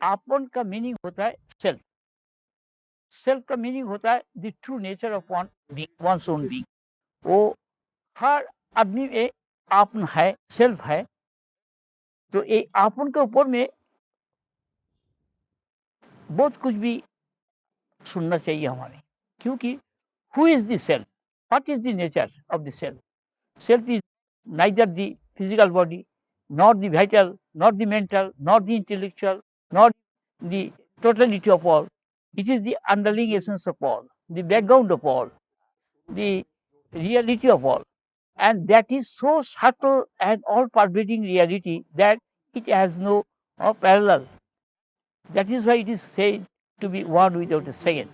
आपन का मीनिंग होता है सेल्फ। सेल्फ का मीनिंग होता है the true nature of one's own being. वो हर आदमी में आपन है, सेल्फ है। तो ये आपन के ऊपर में बहुत कुछ भी सुनना चाहिए हमारे, क्योंकि who is the self, what is the nature of the self? Self is neither the physical body, nor the vital, nor the mental, nor the intellectual, nor the totality of all. It is the underlying essence of all, the background of all, the reality of all. And that is so subtle and all pervading reality that it has no parallel. That is why it is said to be one without a second,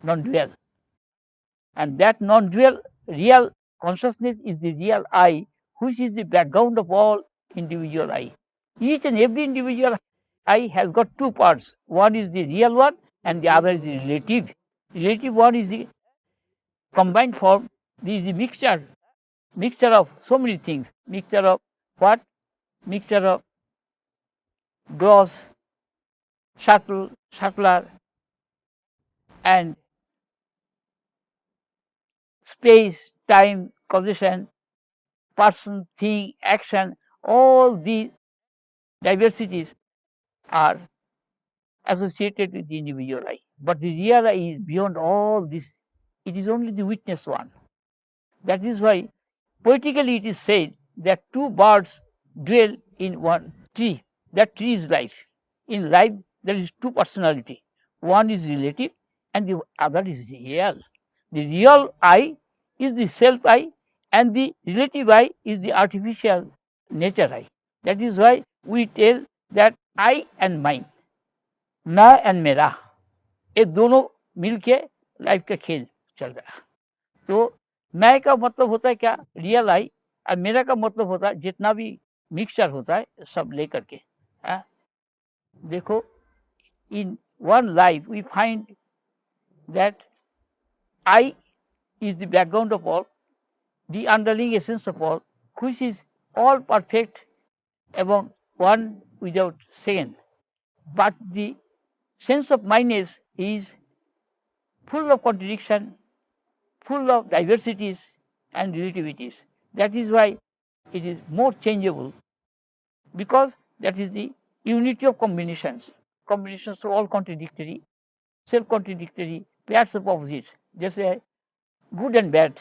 non dual. And that non dual real consciousness is the real I, which is the background of all individual I. Each and every individual I has got two parts. One is the real one, and the other is the relative. Relative one is the combined form. This is the mixture of so many things. Mixture of what? Mixture of gross, subtle, subtler, and space, time, causation, person, thing, action, all these diversities are associated with the individual I. But the real I is beyond all this. It is only the witness one. That is why poetically it is said that two birds dwell in one tree. That tree is life. In life, there is two personality. One is relative and the other is real. The real I is the self I, and the relative I is the artificial nature I. That is why we tell that I and mine, मैं and मेरा, ये दोनों मिलके life का खेल चल रहा है। तो मैं का मतलब होता है क्या? Real I. और मेरा का मतलब होता है जितना भी मिक्सचर होता है सब लेकर के। देखो, in one life we find that I is the background of all, the underlying essence of all, which is all perfect among one without second. But the sense of mineness is full of contradiction, full of diversities and relativities. That is why it is more changeable, because that is the unity of combinations. Combinations are all contradictory, self-contradictory, pairs of opposites. जैसे good and bad,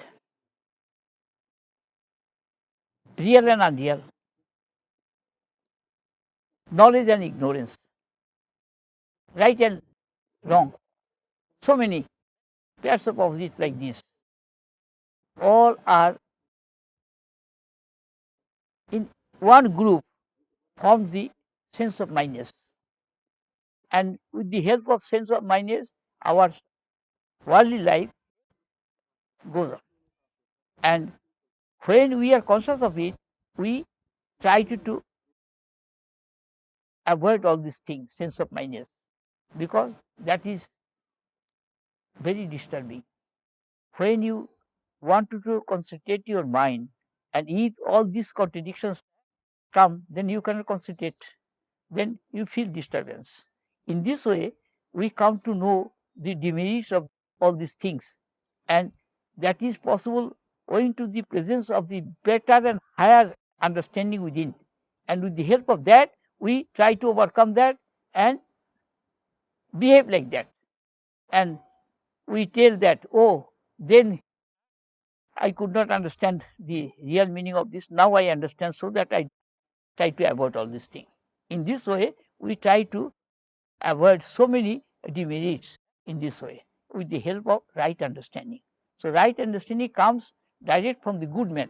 real and unreal, knowledge and ignorance, right and wrong. So many pairs of opposites like this. All are in one group, forms the sense of mineness. And with the help of sense of mineness, our worldly life goes on. And when we are conscious of it, we try to avoid all these things, sense of mineness, because that is very disturbing. When you want to concentrate your mind, and if all these contradictions come, then you cannot concentrate, then you feel disturbance. In this way, we come to know the demerits of all these things, and that is possible owing to the presence of the better and higher understanding within. And with the help of that, we try to overcome that and behave like that. And we tell that, oh, then I could not understand the real meaning of this. Now I understand, so that I try to avoid all these things. In this way, we try to avoid so many demerits in this way with the help of right understanding. So right understanding comes direct from the good man,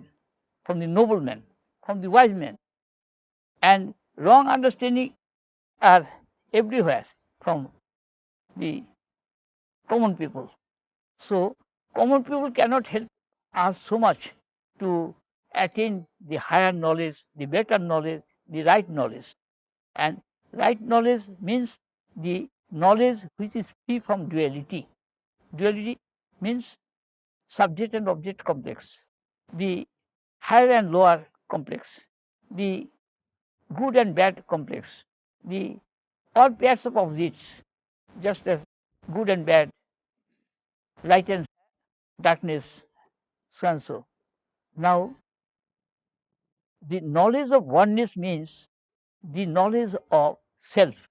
from the noble man, from the wise man. And wrong understanding are everywhere from the common people. So common people cannot help us so much to attain the higher knowledge, the better knowledge, the right knowledge. And right knowledge means the knowledge which is free from duality. Duality means subject and object complex, the higher and lower complex, the good and bad complex, the all pairs of opposites, just as good and bad, light and darkness, so and so. Now, the knowledge of oneness means the knowledge of self,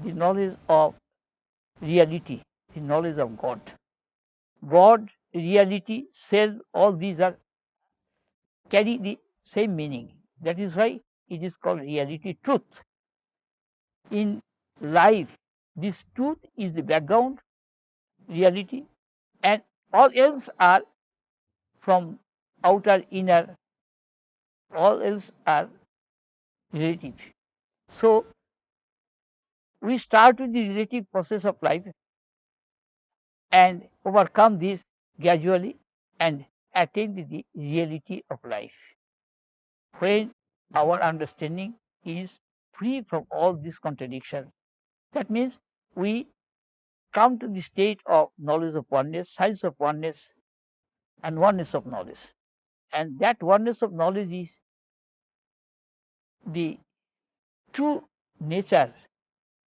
the knowledge of reality, the knowledge of God. God, reality, self, all these are carry the same meaning. That is why it is called reality, truth. In life, this truth is the background, reality, and all else are from outer, inner, all else are relative. So, we start with the relative process of life and overcome this gradually and attain the reality of life. When our understanding is free from all this contradiction, that means we come to the state of knowledge of oneness, science of oneness, and oneness of knowledge. And that oneness of knowledge is the true nature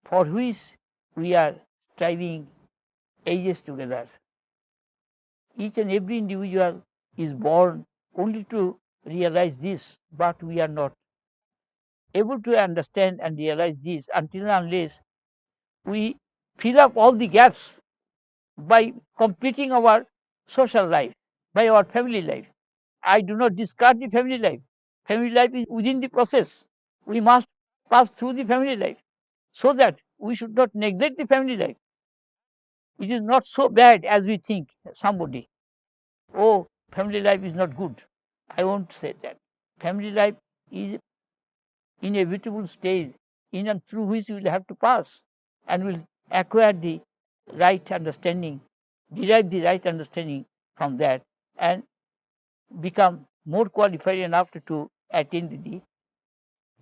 for which we are striving ages together. Each and every individual is born only to realize this, but we are not able to understand and realize this until and unless we fill up all the gaps by completing our social life, by our family life. I do not discard the family life. Family life is within the process. We must pass through the family life so that we should not neglect the family life. It is not so bad as we think somebody. Oh, family life is not good. I won't say that. Family life is inevitable stage in and through which we will have to pass and will acquire the right understanding, derive the right understanding from that, and become more qualified enough to attain the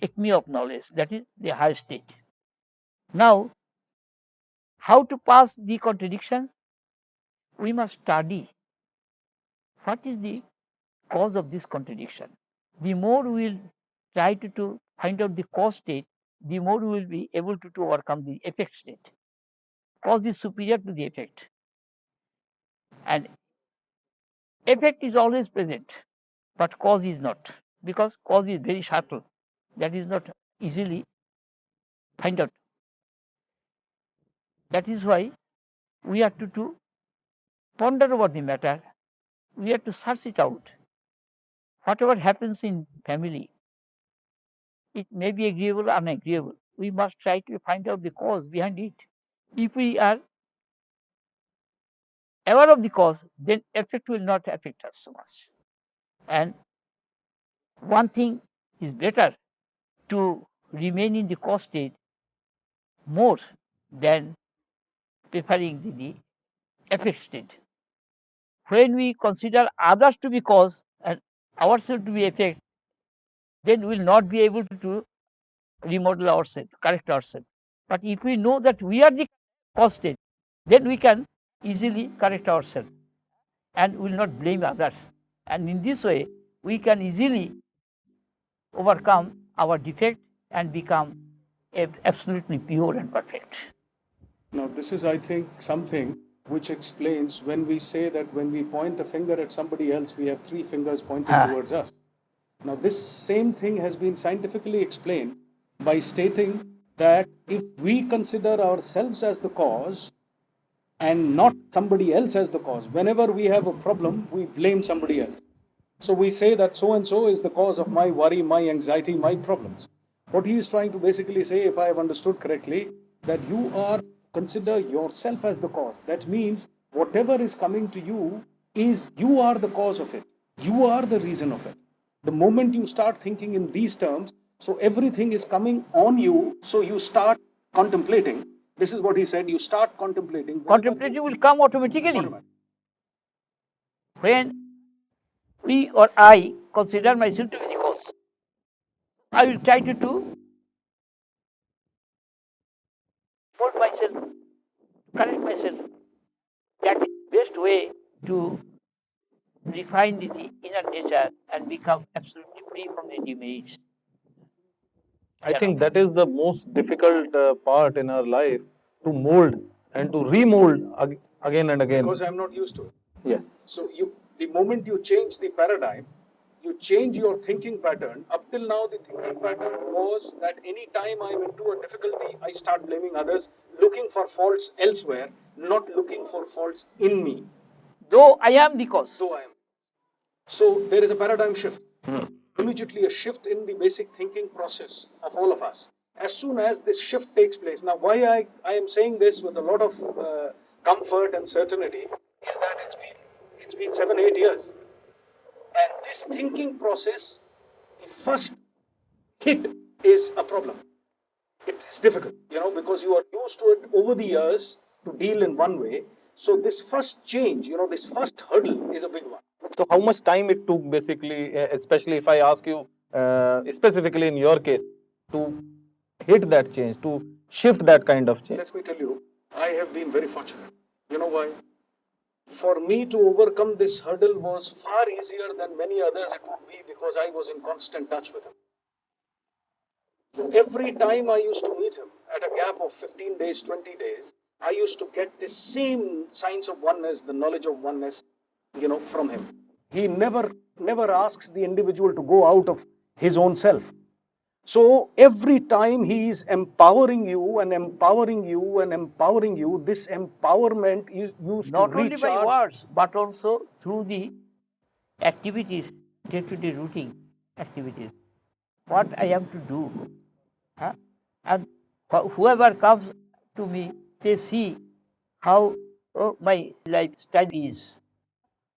acme of knowledge, that is the higher state. Now, how to pass the contradictions? We must study what is the cause of this contradiction. The more we will try to find out the cause state, the more we will be able to overcome the effect state. Cause is superior to the effect. And effect is always present, but cause is not, because cause is very subtle. That is not easily find out. That is why we have to ponder over the matter. We have to search it out. Whatever happens in family, it may be agreeable or unagreeable. We must try to find out the cause behind it. If we are aware of the cause, then effect will not affect us so much. And one thing is better to remain in the cause state more than preferring the effect state. When we consider others to be cause and ourselves to be effect, then we will not be able to remodel ourselves, correct ourselves. But if we know that we are the cause state, then we can easily correct ourselves and will not blame others. And in this way, we can easily overcome our defect and become absolutely pure and perfect. Now, this is, I think, something which explains when we say that when we point a finger at somebody else, we have three fingers pointing towards us. Now, this same thing has been scientifically explained by stating that if we consider ourselves as the cause and not somebody else as the cause, whenever we have a problem, we blame somebody else. So we say that so and so is the cause of my worry, my anxiety, my problems. What he is trying to basically say, if I have understood correctly, that you are consider yourself as the cause. That means whatever is coming to you is you are the cause of it. You are the reason of it. The moment you start thinking in these terms, so everything is coming on you, so you start contemplating. This is what he said, you start contemplating. Contemplating will come automatically. When we or I consider myself to be the cause, I will try to mold myself, correct myself. That is the best way to refine the inner nature and become absolutely free from the demerits. I think that is the most difficult part in our life, to mold and to remold again and again. Because I'm not used to it. Yes. So the moment you change the paradigm, you change your thinking pattern. Up till now, the thinking pattern was that any time I'm into a difficulty, I start blaming others, looking for faults elsewhere, not looking for faults in me. Though I am the cause. So I am. So there is a paradigm shift. Immediately a shift in the basic thinking process of all of us. As soon as this shift takes place, now why I am saying this with a lot of comfort and certainty is that it's been 7-8 years. And this thinking process, the first hit is a problem. It is difficult, because you are used to it over the years to deal in one way. So this first change, this first hurdle is a big one. So how much time it took basically, especially if I ask you specifically in your case, to hit that change, to shift that kind of change? Let me tell you, I have been very fortunate. You know why? For me to overcome this hurdle was far easier than many others it would be, because I was in constant touch with him. So every time I used to meet him at a gap of 15 days, 20 days, I used to get the same signs of oneness, the knowledge of oneness, from him. He never asks the individual to go out of his own self. So every time he is empowering you and empowering you and empowering you, this empowerment is used Not to only recharge. by words, but also through the activities, day-to-day routine activities. What I am to do. And whoever comes to me, they see how my lifestyle is,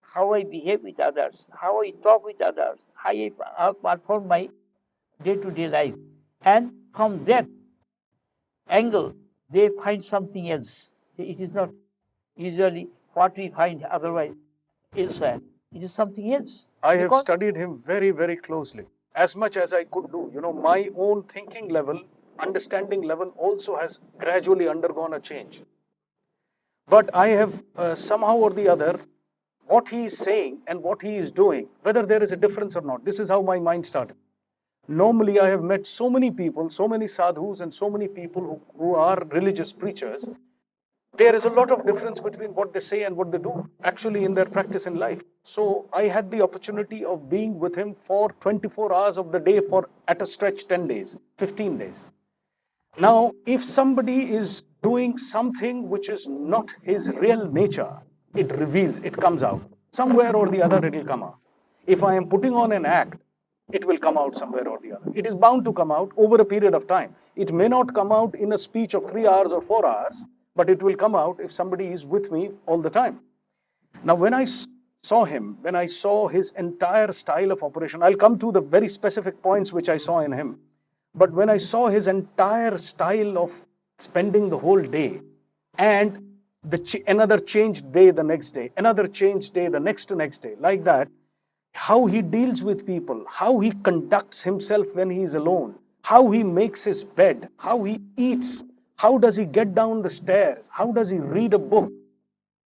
how I behave with others, how I talk with others, how I perform my day-to-day life. And from that angle, they find something else. It is not usually what we find otherwise elsewhere. It is something else. I have studied him very, very closely, as much as I could do. My own thinking level, understanding level also has gradually undergone a change. But I have somehow or the other, what he is saying and what he is doing, whether there is a difference or not, this is how my mind started. Normally, I have met so many people, so many sadhus and so many people who are religious preachers. There is a lot of difference between what they say and what they do actually in their practice in life. So I had the opportunity of being with him for 24 hours of the day for at a stretch 10 days, 15 days. Now, if somebody is doing something which is not his real nature, it reveals, it comes out. Somewhere or the other it will come out. If I am putting on an act, it will come out somewhere or the other. It is bound to come out over a period of time. It may not come out in a speech of 3 hours or 4 hours, but it will come out if somebody is with me all the time. Now, when I saw him, when I saw his entire style of operation, I'll come to the very specific points which I saw in him. But when I saw his entire style of spending the whole day, and another changed day the next day, another changed day the next day, like that, how he deals with people, how he conducts himself when he is alone, how he makes his bed, how he eats, how does he get down the stairs, how does he read a book,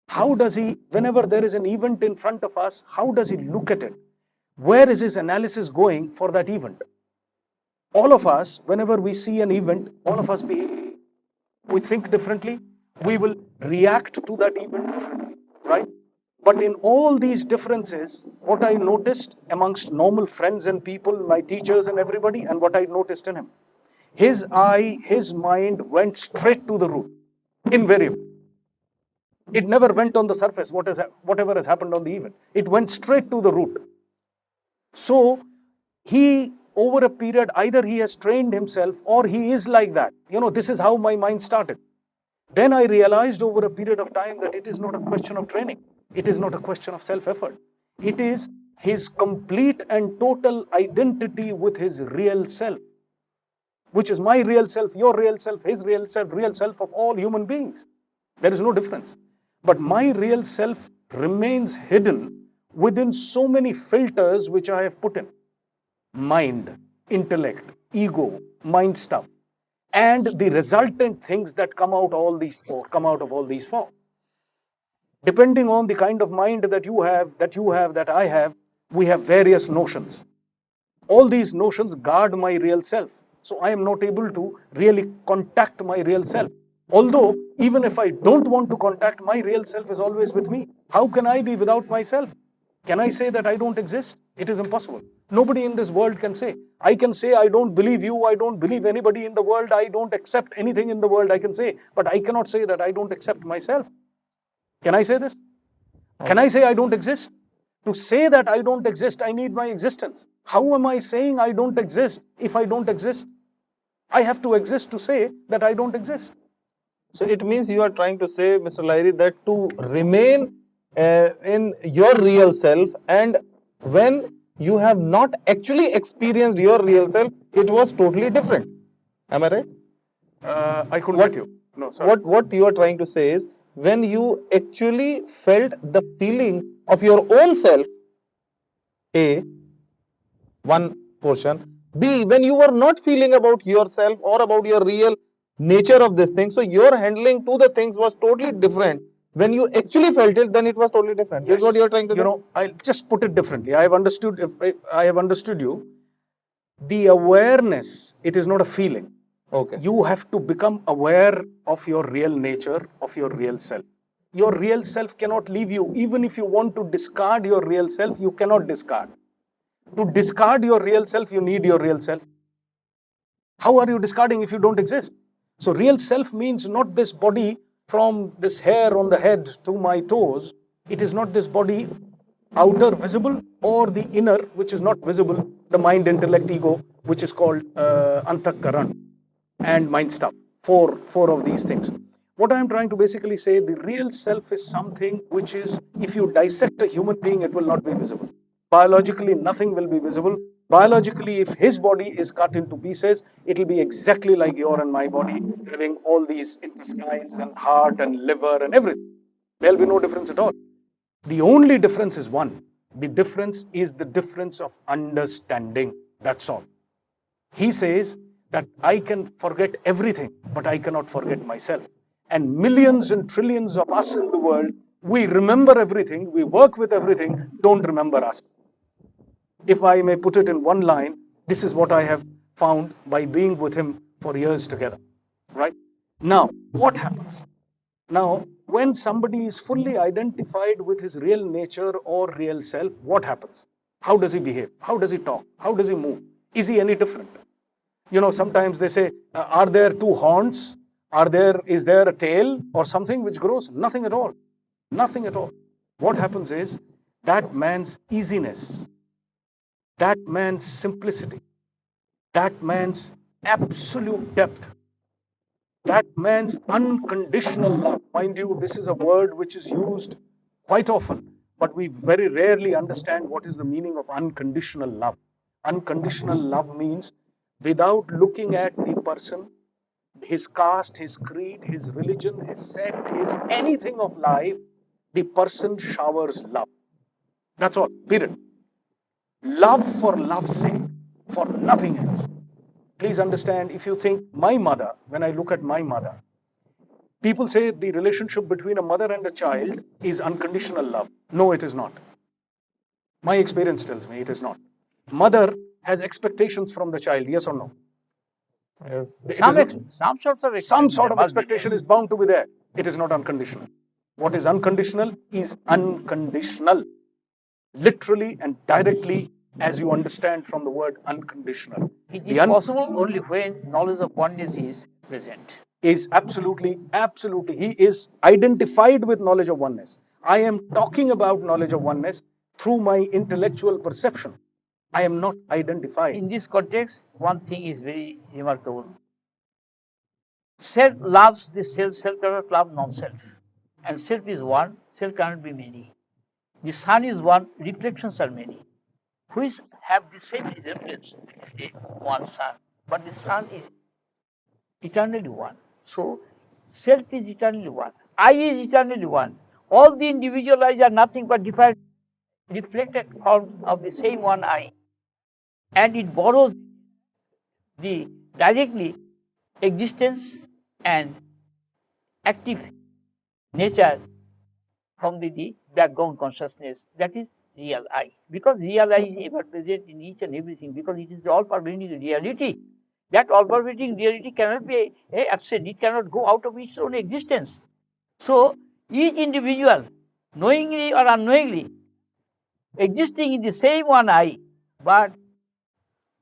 how does he, whenever there is an event in front of us, how does he look at it? Where is his analysis going for that event? All of us, whenever we see an event, all of us behave. We think differently. We will react to that event differently, right? But in all these differences, what I noticed amongst normal friends and people, my teachers and everybody, and what I noticed in him, his mind went straight to the root, invariably. It never went on the surface, whatever has happened on the event. It went straight to the root. So, he, over a period, either he has trained himself or he is like that. This is how my mind started. Then I realized over a period of time that it is not a question of training. It is not a question of self-effort. It is his complete and total identity with his real self, which is my real self, your real self, his real self of all human beings. There is no difference. But my real self remains hidden within so many filters which I have put in. Mind, intellect, ego, mind stuff, and the resultant things that come out of all these four. Depending on the kind of mind that you have, that I have, we have various notions. All these notions guard my real self. So I am not able to really contact my real self. Although, even if I don't want to contact, my real self is always with me. How can I be without myself? Can I say that I don't exist? It is impossible. Nobody in this world can say. I can say I don't believe you, I don't believe anybody in the world, I don't accept anything in the world, I can say, but I cannot say that I don't accept myself. Can I say this? Can I say I don't exist? To say that I don't exist, I need my existence. How am I saying I don't exist if I don't exist? I have to exist to say that I don't exist. So it means you are trying to say, Mr. Lahiri, that to remain in your real self, and when you have not actually experienced your real self, it was totally different. Am I right? I couldn't get you. No, sorry. What you are trying to say is, when you actually felt the feeling of your own self, A, one portion. B, when you were not feeling about yourself or about your real nature of this thing, so your handling to the things was totally different. When you actually felt it, then it was totally different. This is what you are trying to say? You know, I'll just put it differently. I have understood. I have understood you. The awareness, it is not a feeling. Okay. You have to become aware of your real nature, of your real self. Your real self cannot leave you. Even if you want to discard your real self, you cannot discard. To discard your real self, you need your real self. How are you discarding if you don't exist? So real self means not this body from this hair on the head to my toes. It is not this body outer visible or the inner which is not visible, the mind, intellect, ego, which is called Antakaran and mind stuff. Four of these things. What I am trying to basically say, the real self is something which is, if you dissect a human being, it will not be visible. Biologically, nothing will be visible. Biologically, if his body is cut into pieces, it will be exactly like your and my body, having all these intestines and heart and liver and everything. There will be no difference at all. The only difference is one. The difference is the difference of understanding. That's all. He says that I can forget everything, but I cannot forget myself. And millions and trillions of us in the world, we remember everything, we work with everything, don't remember us. If I may put it in one line, this is what I have found by being with him for years together. Right? Now, what happens? Now, when somebody is fully identified with his real nature or real self, what happens? How does he behave? How does he talk? How does he move? Is he any different? You know, sometimes they say, are there two horns? Is there a tail or something which grows? Nothing at all. Nothing at all. What happens is that man's easiness, that man's simplicity, that man's absolute depth, that man's unconditional love. Mind you, this is a word which is used quite often, but we very rarely understand what is the meaning of unconditional love. Unconditional love means without looking at the person, his caste, his creed, his religion, his sect, his anything of life, the person showers love. That's all, period. Love for love's sake, for nothing else. Please understand, if you think my mother, when I look at my mother, people say the relationship between a mother and a child is unconditional love. No, it is not. My experience tells me it is not. Mother has expectations from the child, yes or no? Some sort of expectation is bound to be there. It is not unconditional. What is unconditional is unconditional. Literally and directly, as you understand from the word unconditional. It is possible only when knowledge of oneness is present. Is absolutely. He is identified with knowledge of oneness. I am talking about knowledge of oneness through my intellectual perception. I am not identified. In this context, one thing is very remarkable. Self loves the self, self cannot love non-self. And self is one, self cannot be many. The sun is one, reflections are many, which have the same resemblance, say, one sun. But the sun is eternally one. So, self is eternally one. I is eternally one. All the individual eyes are nothing but different reflected forms of the same one eye. And it borrows the directly existence and active nature from the background consciousness, that is real I. Because real I is ever present in each and everything, because it is the all-pervading reality. That all-pervading reality cannot be absent. It cannot go out of its own existence. So each individual, knowingly or unknowingly, existing in the same one I, but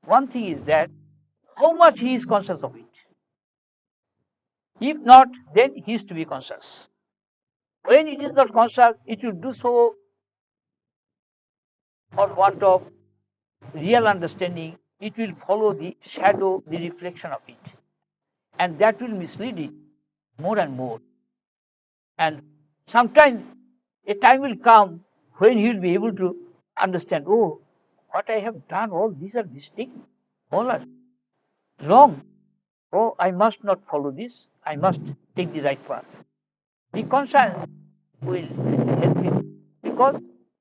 one thing is that how much he is conscious of it. If not, then he is to be conscious. When it is not conscious, it will do so for want of real understanding. It will follow the shadow, the reflection of it. And that will mislead it more and more. And sometime a time will come when he will be able to understand, oh, what I have done, all these are mistakes, all are wrong. Oh, I must not follow this, I must take the right path. The conscience will help him, because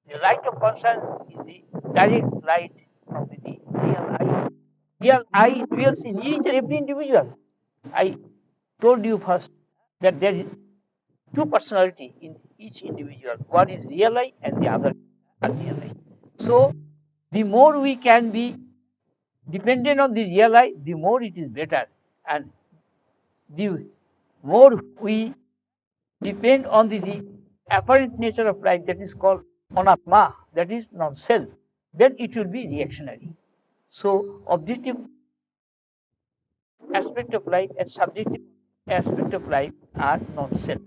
the light of conscience is the direct light from the real I. Real I dwells in each and every individual. I told you first that there is two personality in each individual. One is real I and the other unreal I. So the more we can be dependent on the real I, the more it is better. And the more we depend on the apparent nature of life, that is called anatma, that is non-self, then it will be reactionary. So objective aspect of life and subjective aspect of life are non-self.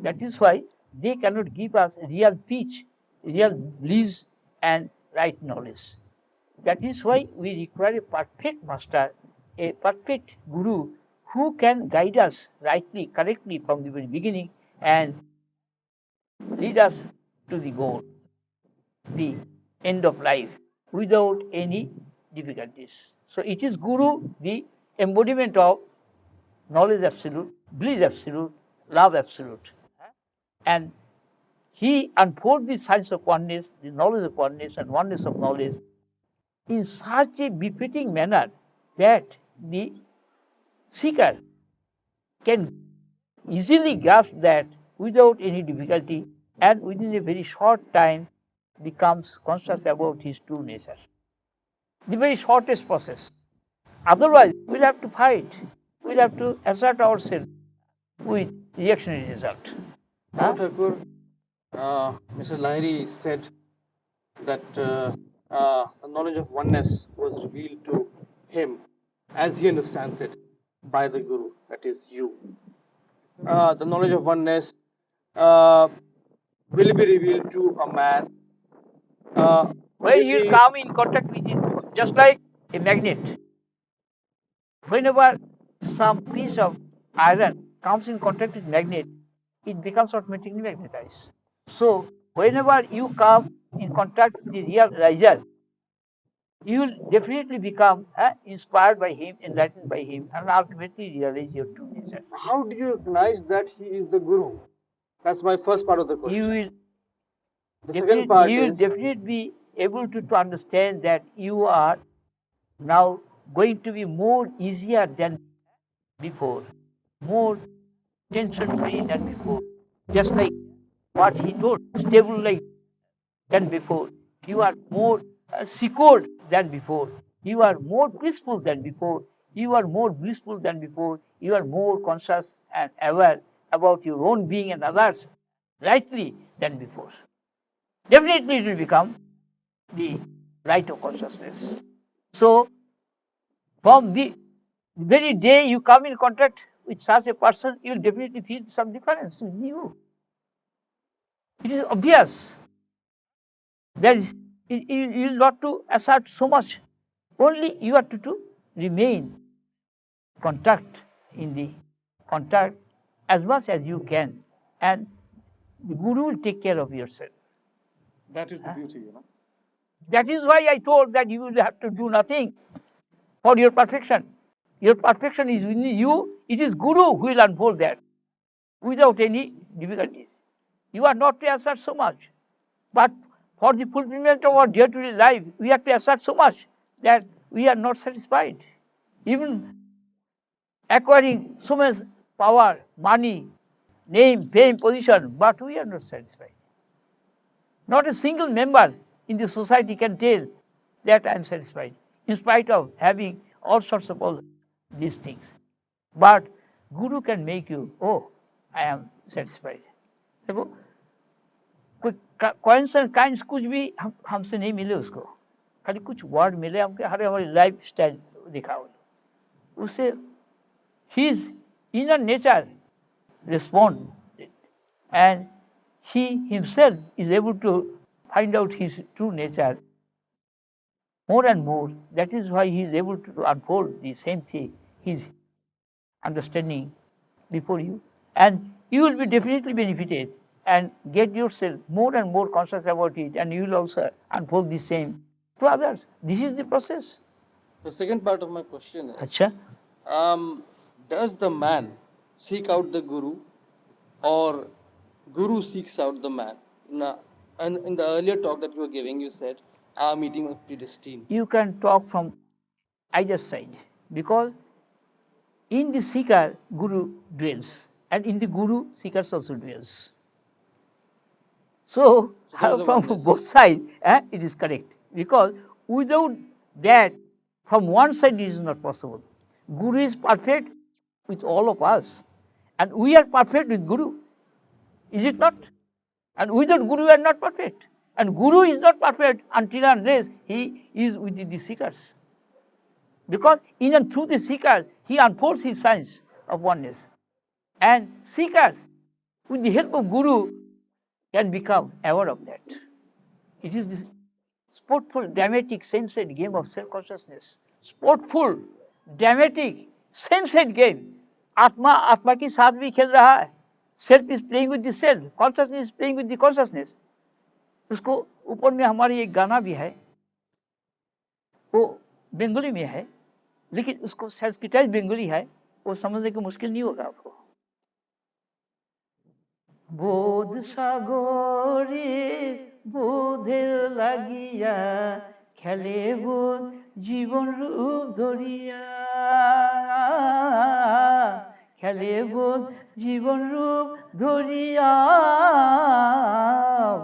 That is why they cannot give us real peace, real bliss and right knowledge. That is why we require a perfect master, a perfect guru who can guide us rightly, correctly from the very beginning and lead us to the goal, the end of life, without any difficulties. So it is Guru, the embodiment of knowledge absolute, bliss absolute, love absolute. And he unfolds the science of oneness, the knowledge of oneness and oneness of knowledge in such a befitting manner that the seeker can easily grasp that without any difficulty, and within a very short time becomes conscious about his true nature. The very shortest process. Otherwise, we'll have to fight. We'll have to assert ourselves with reactionary result. Now, Thakur, Mr. Lahiri said that the knowledge of oneness was revealed to him as he understands it by the Guru, that is you. The knowledge of oneness will be revealed to a man. When if you he- come in contact with it, just like a magnet, whenever some piece of iron comes in contact with magnet, it becomes automatically magnetized. So whenever you come in contact with the real riser, you will definitely become inspired by him, enlightened by him, and ultimately realize your true nature. How do you recognize that he is the Guru? That's my first part of the question. You will The second part is definitely be able to understand that you are now going to be more easier than before, more tension-free than before. Just like what he told, stable like than before. You are more secured than before. You are more peaceful than before. You are more blissful than before. You are more conscious and aware about your own being and others rightly than before. Definitely it will become the light of consciousness. So, from the very day you come in contact with such a person, you will definitely feel some difference in you. It is obvious. There is, you will not to assert so much. Only you have to remain contact in the contact as much as you can, and the Guru will take care of yourself. That is the beauty, you know. That is why I told that you will have to do nothing for your perfection. Your perfection is within you. It is Guru who will unfold that without any difficulties. You are not to assert so much. But for the fulfillment of our day-to-day life, we have to assert so much that we are not satisfied. Even acquiring so much power, money, name, fame, position, but we are not satisfied. Not a single member in the society can tell that I am satisfied, in spite of having all sorts of all these things. But Guru can make you, oh, I am satisfied. देखो कोई coins and kinds कुछ भी हमसे नहीं मिले उसको, खाली कुछ वर्ड मिले हमके, हमारी लाइफ स्टाइल दिखाओ, उससे his inner nature respond, and he himself is able to find out his true nature more and more. That is why he is able to unfold the same thing, his understanding before you, and you will be definitely benefited and get yourself more and more conscious about it, and you will also unfold the same to others. This is the process. The second part of my question is, Acha? does the man seek out the guru, or guru seeks out the man? And in the earlier talk that you were giving, you said our meeting was predestined. You can talk from either side, because in the seeker, guru dwells, and in the guru, seekers also dwells. So, there's a from oneness. both sides, it is correct, because without that, from one side it is not possible. Guru is perfect with all of us, and we are perfect with Guru. Is it not? And without Guru, we are not perfect. And Guru is not perfect until and unless he is with the seekers. Because in and through the seekers, he unfolds his science of oneness. And seekers, with the help of Guru, can become aware of that. It is this sportful, dramatic, same-side game of self-consciousness. Sportful, dramatic, same-side game. आत्मा के साथ भी खेल रहा है. Self is playing with the self. Consciousness is playing with the consciousness. उसको ऊपर में हमारी एक गाना भी है, वो बंगाली में है, लेकिन उसको संस्कृताइज बंगाली है, वो समझने की मुश्किल नहीं होगा आपको. बोध सागरे बोधेर লাগিয়া খেলে বোধ জীবন রূপ ধরিয়া, খেলে বোধ জীবন রূপ ধরিয়া,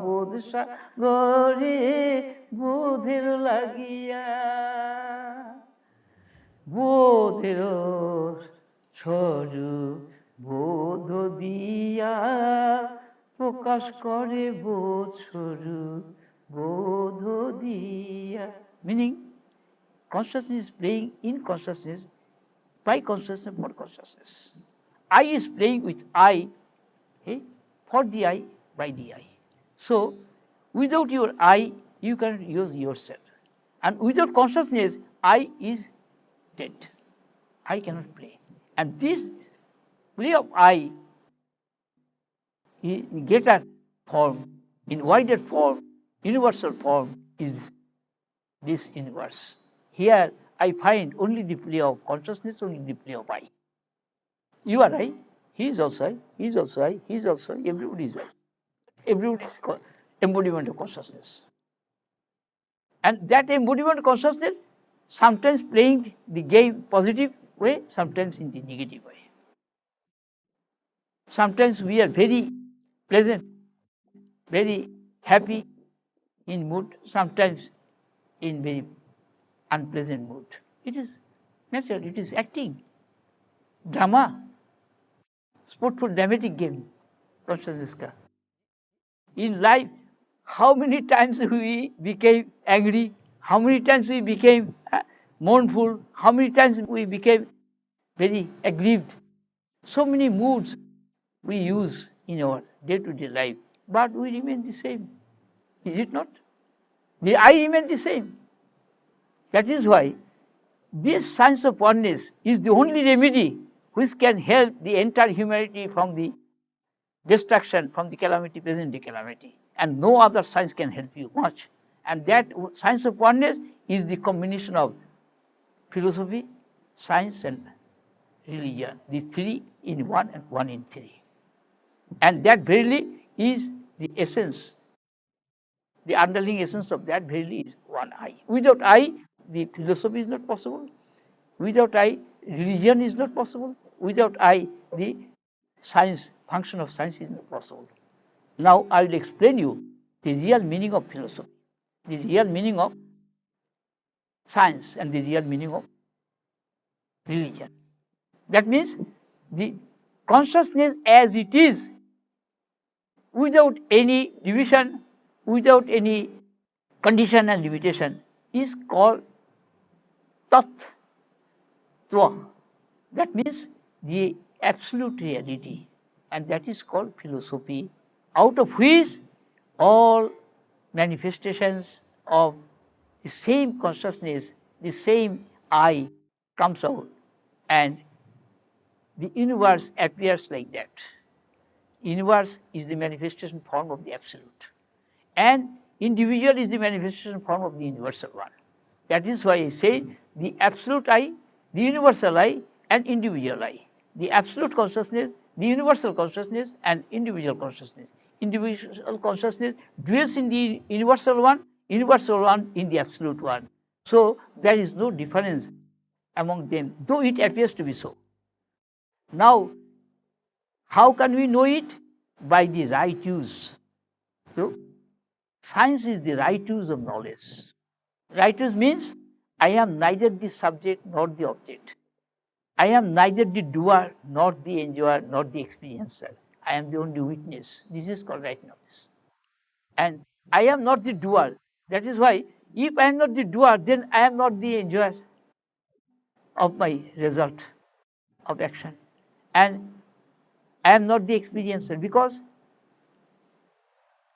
বোধ সাগরে বোধের লাগিয়া, বোধের স্বরূপ বোধ দিয়া, প্রকাশ করে বোধ স্বরূপ বোধ দিয়া. Meaning, consciousness is playing in consciousness, by consciousness, for consciousness. I is playing with I, for the I, by the I. So, without your I, you can use yourself. And without consciousness, I is dead. I cannot play. And this play of I, in greater form, in wider form, universal form, is this universe. Here I find only the play of consciousness, only the play of I. You are I, he is also I, he is also I, he is also I, everybody is I. Everybody is embodiment of consciousness. And that embodiment of consciousness sometimes playing the game positive way, sometimes in the negative way. Sometimes we are very pleasant, very happy in mood, sometimes in very unpleasant mood. It is natural, it is acting, drama, sportful dramatic game, consciousness ka. In life, how many times we became angry, how many times we became mournful, how many times we became very aggrieved. So many moods we use in our day-to-day life, but we remain the same. Is it not? The I remain the same. That is why this science of oneness is the only remedy which can help the entire humanity from the destruction, from the calamity, present day calamity. And no other science can help you much. And that science of oneness is the combination of philosophy, science, and religion. The three in one and one in three. And that verily is the essence. The underlying essence of that verily is one I. Without I, the philosophy is not possible. Without I, religion is not possible. Without I, the science, function of science is not possible. Now I will explain you the real meaning of philosophy, the real meaning of science, and the real meaning of religion. That means the consciousness as it is, without any division, without any condition and limitation, is called Tattva. That means the absolute reality, and that is called philosophy, out of which all manifestations of the same consciousness, the same I comes out, and the universe appears like that. Universe is the manifestation form of the absolute, and individual is the manifestation form of the universal one. That is why I say the absolute I, the universal I, and individual I. The absolute consciousness, the universal consciousness, and individual consciousness. Individual consciousness dwells in the universal one in the absolute one. So there is no difference among them, though it appears to be so. Now, how can we know it? By the right use. So, science is the right use of knowledge. Right use means I am neither the subject nor the object. I am neither the doer nor the enjoyer nor the experiencer. I am the only witness. This is called right knowledge. And I am not the doer. That is why if I am not the doer, then I am not the enjoyer of my result of action. And I am not the experiencer, because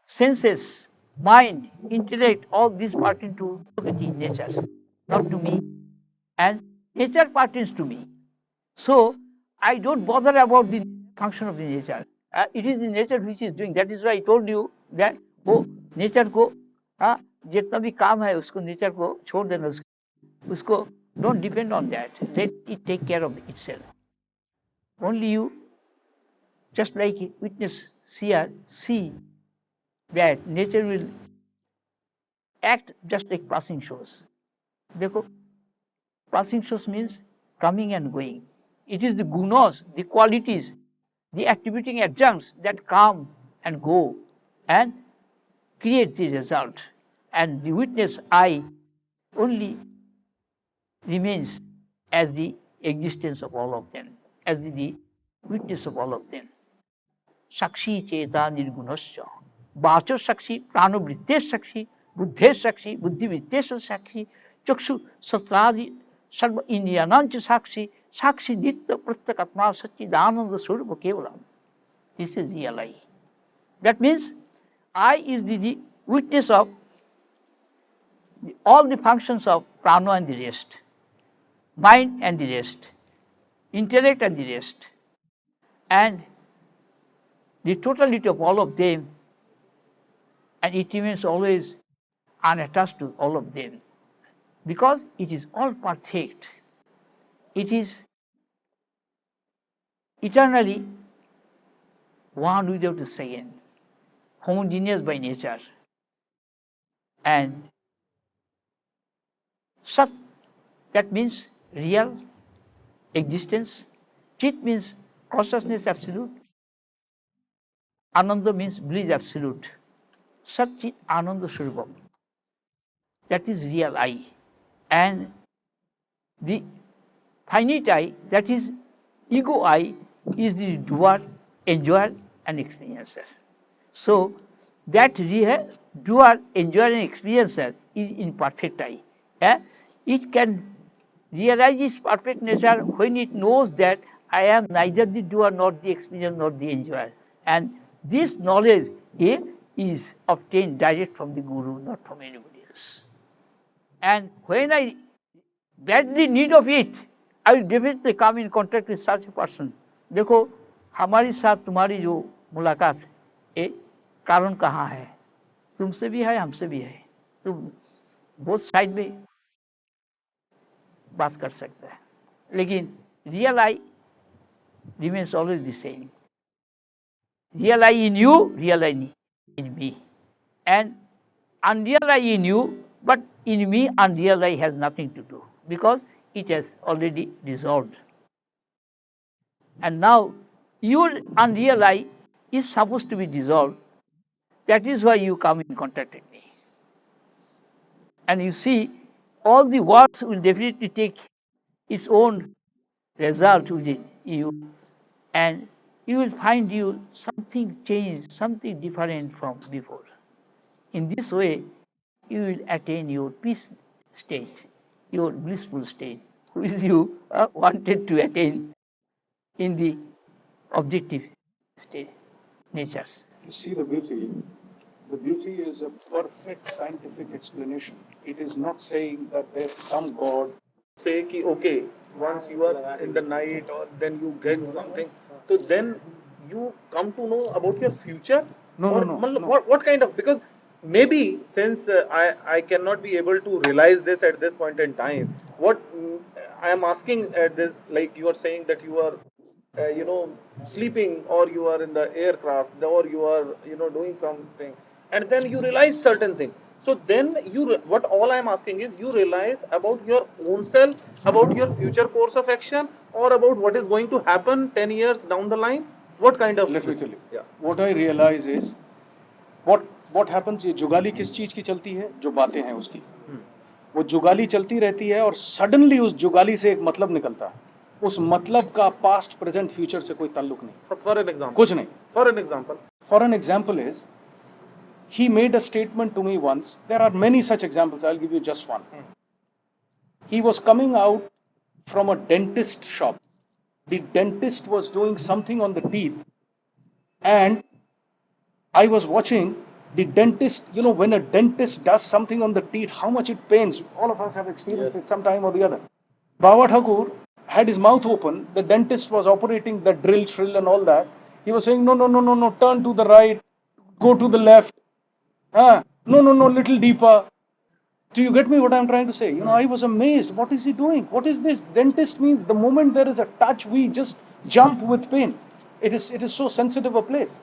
senses, mind, intellect, all these pertain to Prakriti, nature, not to me. And nature pertains to me. So I don't bother about the function of the nature. It is the nature which is doing. That is why I told you that वो nature को जितना भी काम है उसको nature को छोड़ देना, उसको don't depend on that. Let it take care of itself. Only you, just like witness, seer, see that nature will act just like passing shows. देखो, passing shows means coming and going. It is the gunas, the qualities, the activating adjuncts that come and go and create the result. And the witness, I, only remains as the existence of all of them, as the witness of all of them. Sakshi cheta nirgunasya. Vacho sakshi, pranavritte sakshi, buddhe sakshi, buddhivritte sakshi, chakshu satradi, sarva indriyanancha sakshi, sakshi nitya pratyakatma satchidananda swarupa kevalam. This is real I. That means I is the witness of all the functions of prana and the rest, mind and the rest, intellect and the rest, and the totality of all of them, and it remains always unattached to all of them, because it is all perfect. It is eternally one without a second, homogeneous by nature. And Sat, that means real existence. Chit means consciousness absolute. Ananda means bliss absolute. Sat Chit Ananda Swarupam. That is real I. And the finite I, that is ego I, is the doer, enjoyer, and experiencer. So that real doer, enjoyer, and experiencer is in perfect I. It can realize its perfect nature when it knows that I am neither the doer nor the experiencer nor the enjoyer. And this knowledge is obtained direct from the Guru, not from anybody else. And when I badly need of it, I will definitely come in contact with such a person. देखो हमारी साथ तुम्हारी जो मुलाकात ये कारण कहाँ है? तुमसे भी है, हमसे भी है. तुम बोथ साइड में बात कर सकते हैं, लेकिन real I remains always the same. Real I in you, real I in me. And unreal I in you, but in me unreal I has nothing to do, because it has already dissolved. And now your unreal I is supposed to be dissolved. That is why you come in contact with me. And you see, all the works will definitely take its own result within you, and you will find you something changed, something different from before. In this way, you will attain your peace state, your blissful state, which you wanted to attain in the objective state, nature. You see the beauty. The beauty is a perfect scientific explanation. It is not saying that there's some God. Say कि okay, once you are in the night or then you get something, so then you come to know about your future. No, or no, मतलब no. What kind of, because maybe since I cannot be able to realize this at this point in time, what I am asking at this, like you are saying that you are sleeping, or you are in the aircraft, or you are doing something, and then you realize certain thing. So then what all I am asking is, you realize about your own self, about your future course of action, or about what is going to happen 10 years down the line. What kind of, Let me tell you. Yeah. What I realize is, what happens, ये जुगाली किस चीज की चलती है? जो बातें हैं उसकी। वो जुगाली चलती रहती है और सडनली उस जुगाली से एक मतलब निकलता है। उस मतलब का पास्ट, प्रेजेंट, फ्यूचर से कोई ताल्लुक नहीं। For an example. कुछ नहीं। For an example. For an example is, he made a statement to me once. There are many such examples. I'll give you just one. He was coming out from a dentist shop. The dentist was doing something on the teeth, and I was watching the dentist. You know, when a dentist does something on the teeth, how much it pains. All of us have experienced it sometime or the other. Baba Thakur had his mouth open. The dentist was operating the drill, shrill, and all that. He was saying, no, no, no, no, no, turn to the right, go to the left. No, no, no, little deeper. Do you get me what I'm trying to say? You know, I was amazed. What is he doing? What is this? Dentist means the moment there is a touch, we just jump with pain. It is so sensitive a place.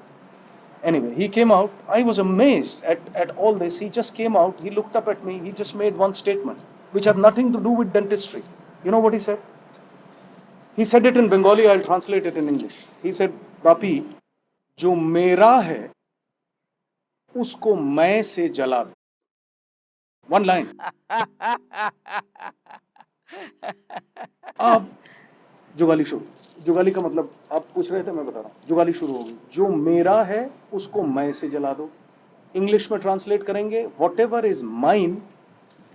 Anyway, he came out. I was amazed at all this. He just came out. He looked up at me. He just made one statement, which had nothing to do with dentistry. You know what he said? He said it in Bengali. I'll translate it in English. He said, "Papi, जो मेरा है, उसको मैं से जला दो." One line. अब जुगाली शुरू। जुगाली का मतलब आप पूछ रहे थे, मैं बता रहा हूँ। जुगाली शुरू होगी। जो मेरा है उसको मैं से जला दो। इंग्लिश में ट्रांसलेट करेंगे, whatever is mine,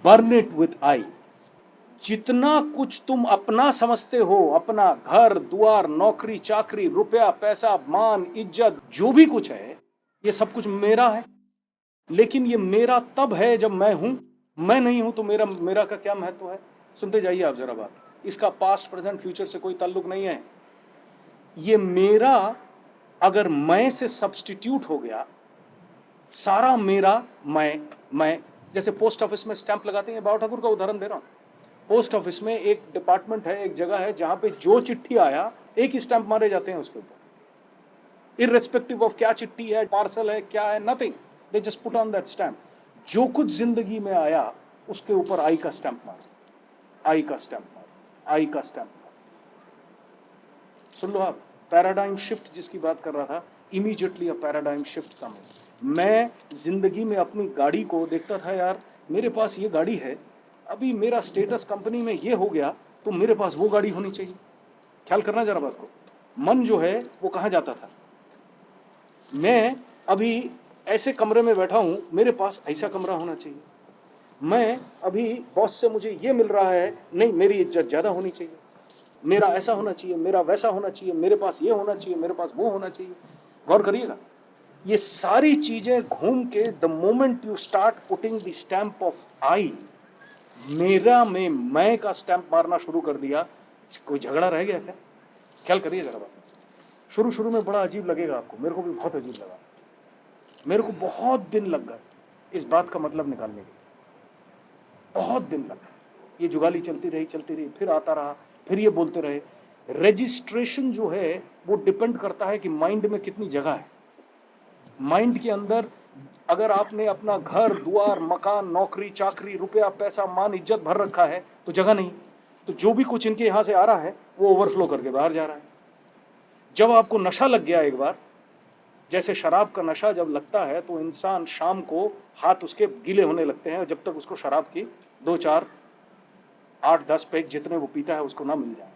burn it with I. जितना कुछ तुम अपना समझते हो, अपना घर द्वार, नौकरी चाकरी, रुपया पैसा, मान इज्जत, जो भी कुछ है, ये सब कुछ मेरा है। लेकिन ये मेरा तब है जब मैं हूं। मैं नहीं हूं तो मेरा का क्या महत्व है? सुनते जाइए आप जरा बात। इसका पास्ट, प्रेजेंट, फ्यूचर से कोई ताल्लुक नहीं है। ये मेरा अगर मैं से सब्स्टिट्यूट हो गया, सारा मेरा मैं जैसे पोस्ट ऑफिस में स्टैंप लगाते हैं, बाबा ठाकुर का उदाहरण दे रहा हूं। पोस्ट ऑफिस में एक डिपार्टमेंट है, एक जगह है जहां पे जो चिट्ठी आया एक ही स्टैंप मारे जाते हैं उसके ऊपर, इररेस्पेक्टिव ऑफ क्या चिट्ठी है, पार्सल है, क्या है, nothing, they just put on that stamp. जो कुछ जिंदगी में आया उसके ऊपर आई का स्टैंप मारो, आई का स्टैंप मारो, आई का स्टैंप मारो। सुन लो आप, पैराडाइम शिफ्ट जिसकी बात कर रहा था, इमीडिएटली अ पैराडाइम शिफ्ट कम है। मैं जिंदगी में अपनी गाड़ी को देखता था, यार मेरे पास ये गाड़ी है, अभी मेरा स्टेटस कंपनी में ये हो गया तो मेरे पास वो गाड़ी होनी चाहिए। ख्याल करना जरा बात को। मन जो है वो कहाँ जाता था? मैं अभी ऐसे कमरे में बैठा हूं, मेरे पास ऐसा कमरा होना चाहिए। मैं अभी बॉस से मुझे ये मिल रहा है, नहीं मेरी इज्जत ज्यादा होनी चाहिए, मेरा ऐसा होना चाहिए, मेरा वैसा होना चाहिए, मेरे पास ये होना चाहिए, मेरे पास वो होना चाहिए। गौर करिएगा, ये सारी चीजें घूम के the moment you start putting the stamp of I, मेरा में मैं का स्टैंप मारना शुरू कर दिया, कोई झगड़ा रह गया क्या? ख्याल करिए जरा बात। शुरू शुरू में बड़ा अजीब लगेगा आपको, मेरे को भी बहुत अजीब लगा, मेरे को बहुत दिन लग गए इस बात का मतलब निकालने के, बहुत दिन लग गए। ये जुगाली चलती रही, फिर आता रहा, फिर ये बोलते रहे। रजिस्ट्रेशन जो है वो डिपेंड करता है कि माइंड में कितनी जगह है। माइंड के अंदर अगर आपने अपना घर द्वार, मकान, नौकरी चाकरी, रुपया पैसा, मान इज्जत भर रखा है तो जगह नहीं, तो जो भी कुछ इनके यहां से आ रहा है वो ओवरफ्लो करके बाहर जा रहा है। जब आपको नशा लग गया एक बार, जैसे शराब का नशा जब लगता है तो इंसान शाम को हाथ उसके गीले होने लगते हैं जब तक उसको शराब की 2, 4, 8, 10 पैक जितने वो पीता है उसको ना मिल जाए।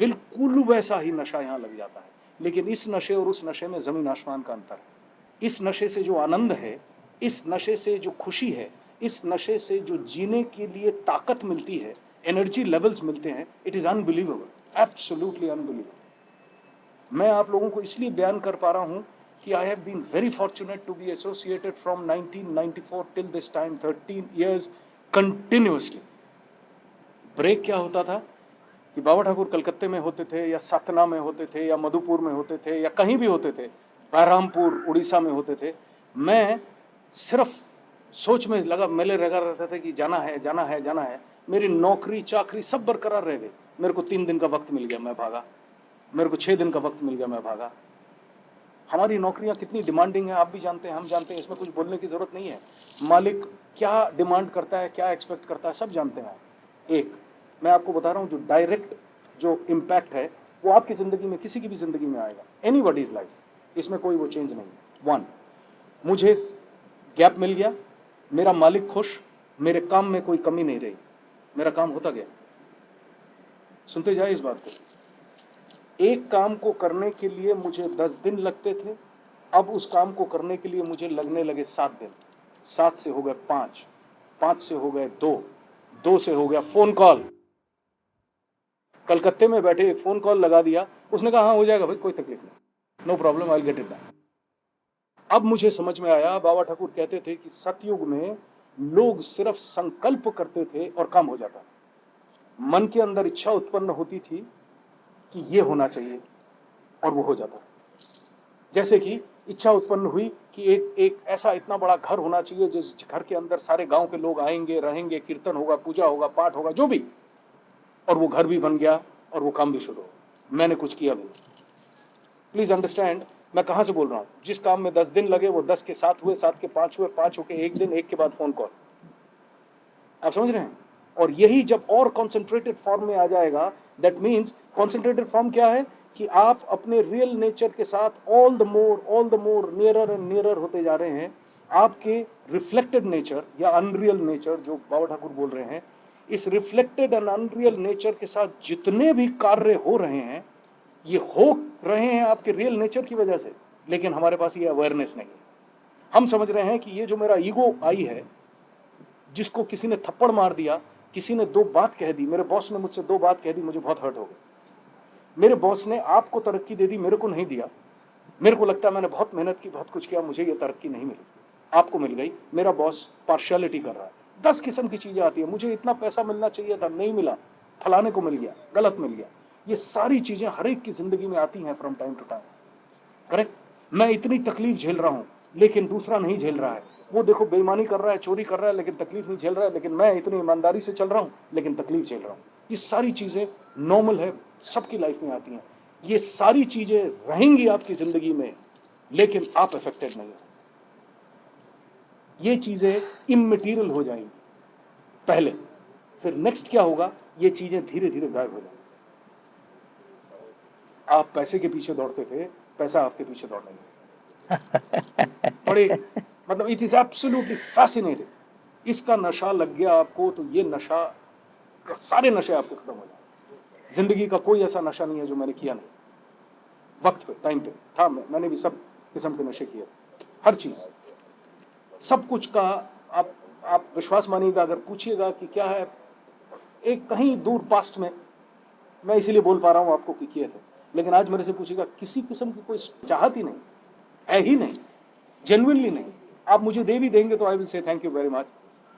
बिल्कुल वैसा ही नशा यहाँ लग जाता है। लेकिन इस नशे और उस नशे में जमीन आसमान का अंतर है। इस नशे से जो आनंद है, इस नशे से जो खुशी है, इस नशे से जो जीने के लिए ताकत मिलती है, एनर्जी लेवल्स मिलते हैं, it is unbelievable, absolutely unbelievable. मैं आप लोगों को इसलिए बयान कर पा रहा हूं कि I have been very fortunate to be associated from 1994 till this time, 13 years continuously. Break क्या होता था कि बाबा ठाकुर कलकत्ते में होते थे या सतना में होते थे या मधुपुर में होते थे या कहीं भी होते थे, बहरामपुर उड़ीसा में होते थे, मैं सिर्फ सोच में लगा मेले लगा रहता था कि जाना है जाना है जाना है। मेरी नौकरी चाकरी सब बरकरार रह गई। मेरे को 3 दिन का वक्त मिल गया, मैं भागा। मेरे को 6 दिन का वक्त मिल गया, मैं भागा। हमारी नौकरियां कितनी डिमांडिंग है आप भी जानते हैं, हम जानते हैं, इसमें कुछ बोलने की जरूरत नहीं है। मालिक क्या डिमांड करता है, क्या एक्सपेक्ट करता है, सब जानते हैं। एक मैं आपको बता रहा हूं, जो डायरेक्ट जो इम्पैक्ट है वो आपकी जिंदगी में, किसी की भी जिंदगी में आएगा, एनीबॉडीज लाइफ, इसमें कोई वो चेंज नहीं है। 1, मुझे गैप मिल गया, मेरा मालिक खुश, मेरे काम में कोई कमी नहीं रही, मेरा काम होता गया। सुनते जाए इस बात को। एक काम को करने के लिए मुझे 10 दिन लगते थे, अब उस काम को करने के लिए मुझे लगने लगे 7 दिन। 7 से हो गए 5, 5 से हो गए 2, 2 से हो गया फोन कॉल। कलकत्ते में बैठे एक फोन कॉल लगा दिया, उसने कहा हाँ हो जाएगा भाई, कोई तकलीफ नहीं, no problem, I will get it done. अब मुझे समझ में आया, बाबा ठाकुर कहते थे कि सतयुग में लोग सिर्फ संकल्प करते थे और काम हो जाता। मन के अंदर इच्छा उत्पन्न होती थी कि ये होना चाहिए और वो हो जाता। जैसे कि इच्छा उत्पन्न हुई कि एक ऐसा इतना बड़ा घर होना चाहिए जिस घर के अंदर सारे गांव के लोग आएंगे, रहेंगे, कीर्तन होगा, पूजा होगा, पाठ होगा, जो भी, और वो घर भी बन गया और वो काम भी शुरू हो। मैंने कुछ किया भी। प्लीज अंडरस्टैंड मैं कहां से बोल रहा हूं। जिस काम में 10 दिन लगे वो 10 के 7 हुए, 7 के 5 हुए, 5 होके 1 दिन, 1 के बाद फोन कॉल। आप समझ रहे हैं? और यही जब और कॉन्सेंट्रेटेड फॉर्म में आ जाएगा, दैट मीन्स कॉन्सेंट्रेटेड फॉर्म क्या है कि आप अपने रियल नेचर के साथ all the more nearer and nearer होते जा रहे हैं। आपके रिफ्लेक्टेड नेचर या अनरियल नेचर जो बाबा ठाकुर बोल रहे हैं, इस रिफ्लेक्टेड एंड अनरियल नेचर के साथ जितने भी कार्य हो रहे हैं, ये हो रहे हैं आपके रियल नेचर की वजह से, लेकिन हमारे पास ये अवेयरनेस नहीं है। हम समझ रहे हैं कि ये जो मेरा ईगो आई है, जिसको किसी ने थप्पड़ मार दिया, किसी ने 2 बात कह दी, मेरे बॉस ने मुझसे 2 बात कह दी, मुझे बहुत हर्ट हो गया। मेरे बॉस ने आपको तरक्की दे दी, मेरे को नहीं दिया। मेरे को लगता है मैंने बहुत मेहनत की, बहुत कुछ किया, मुझे ये तरक्की नहीं मिली, आपको मिल गई। मेरा बॉस पार्शियलिटी कर रहा है। 10 किस्म की चीजें आती है, मुझे इतना पैसा मिलना चाहिए था, नहीं मिला, फलाने को मिल गया, गलत मिल गया। ये सारी चीजें हर एक की जिंदगी में आती हैं from time to time. Correct? मैं इतनी तकलीफ झेल रहा हूं, लेकिन दूसरा नहीं झेल रहा है। वो देखो बेईमानी कर रहा है, चोरी कर रहा है, लेकिन तकलीफ नहीं झेल रहा है, लेकिन मैं इतनी ईमानदारी से चल रहा हूं, लेकिन तकलीफ झेल रहा हूं। ये सारी चीजें नॉर्मल है, सबकी लाइफ में आती हैं। ये सारी चीजें रहेंगी आपकी जिंदगी में, लेकिन आप अफेक्टेड नहीं हो। ये चीजें इममटेरियल हो जाएंगी पहले, फिर नेक्स्ट क्या होगा, ये चीजें धीरे धीरे गायब हो जाएंगी। आप पैसे के पीछे दौड़ते थे, पैसा आपके पीछे दौड़ने लगा। बड़े मतलब इट इज एब्सोल्युटली फैसिनेटिंग। इसका नशा लग गया आपको तो ये नशा, सारे नशे आपके खत्म हो जाए। जिंदगी का कोई ऐसा नशा नहीं है जो मैंने किया नहीं। वक्त पे, टाइम पे था, मैंने भी सब किस्म के नशे किए, हर चीज, सब कुछ का। आप विश्वास मानिएगा, अगर पूछिएगा कि क्या है, एक कहीं दूर पास्ट में, मैं इसीलिए बोल पा रहा हूं आपको कि किए थे, लेकिन आज मेरे से पूछिएगा, किसी किस्म की कोई चाहत ही नहीं है, ही नहीं, जेन्युइनली नहीं। आप मुझे दे भी देंगे तो I will say thank you very much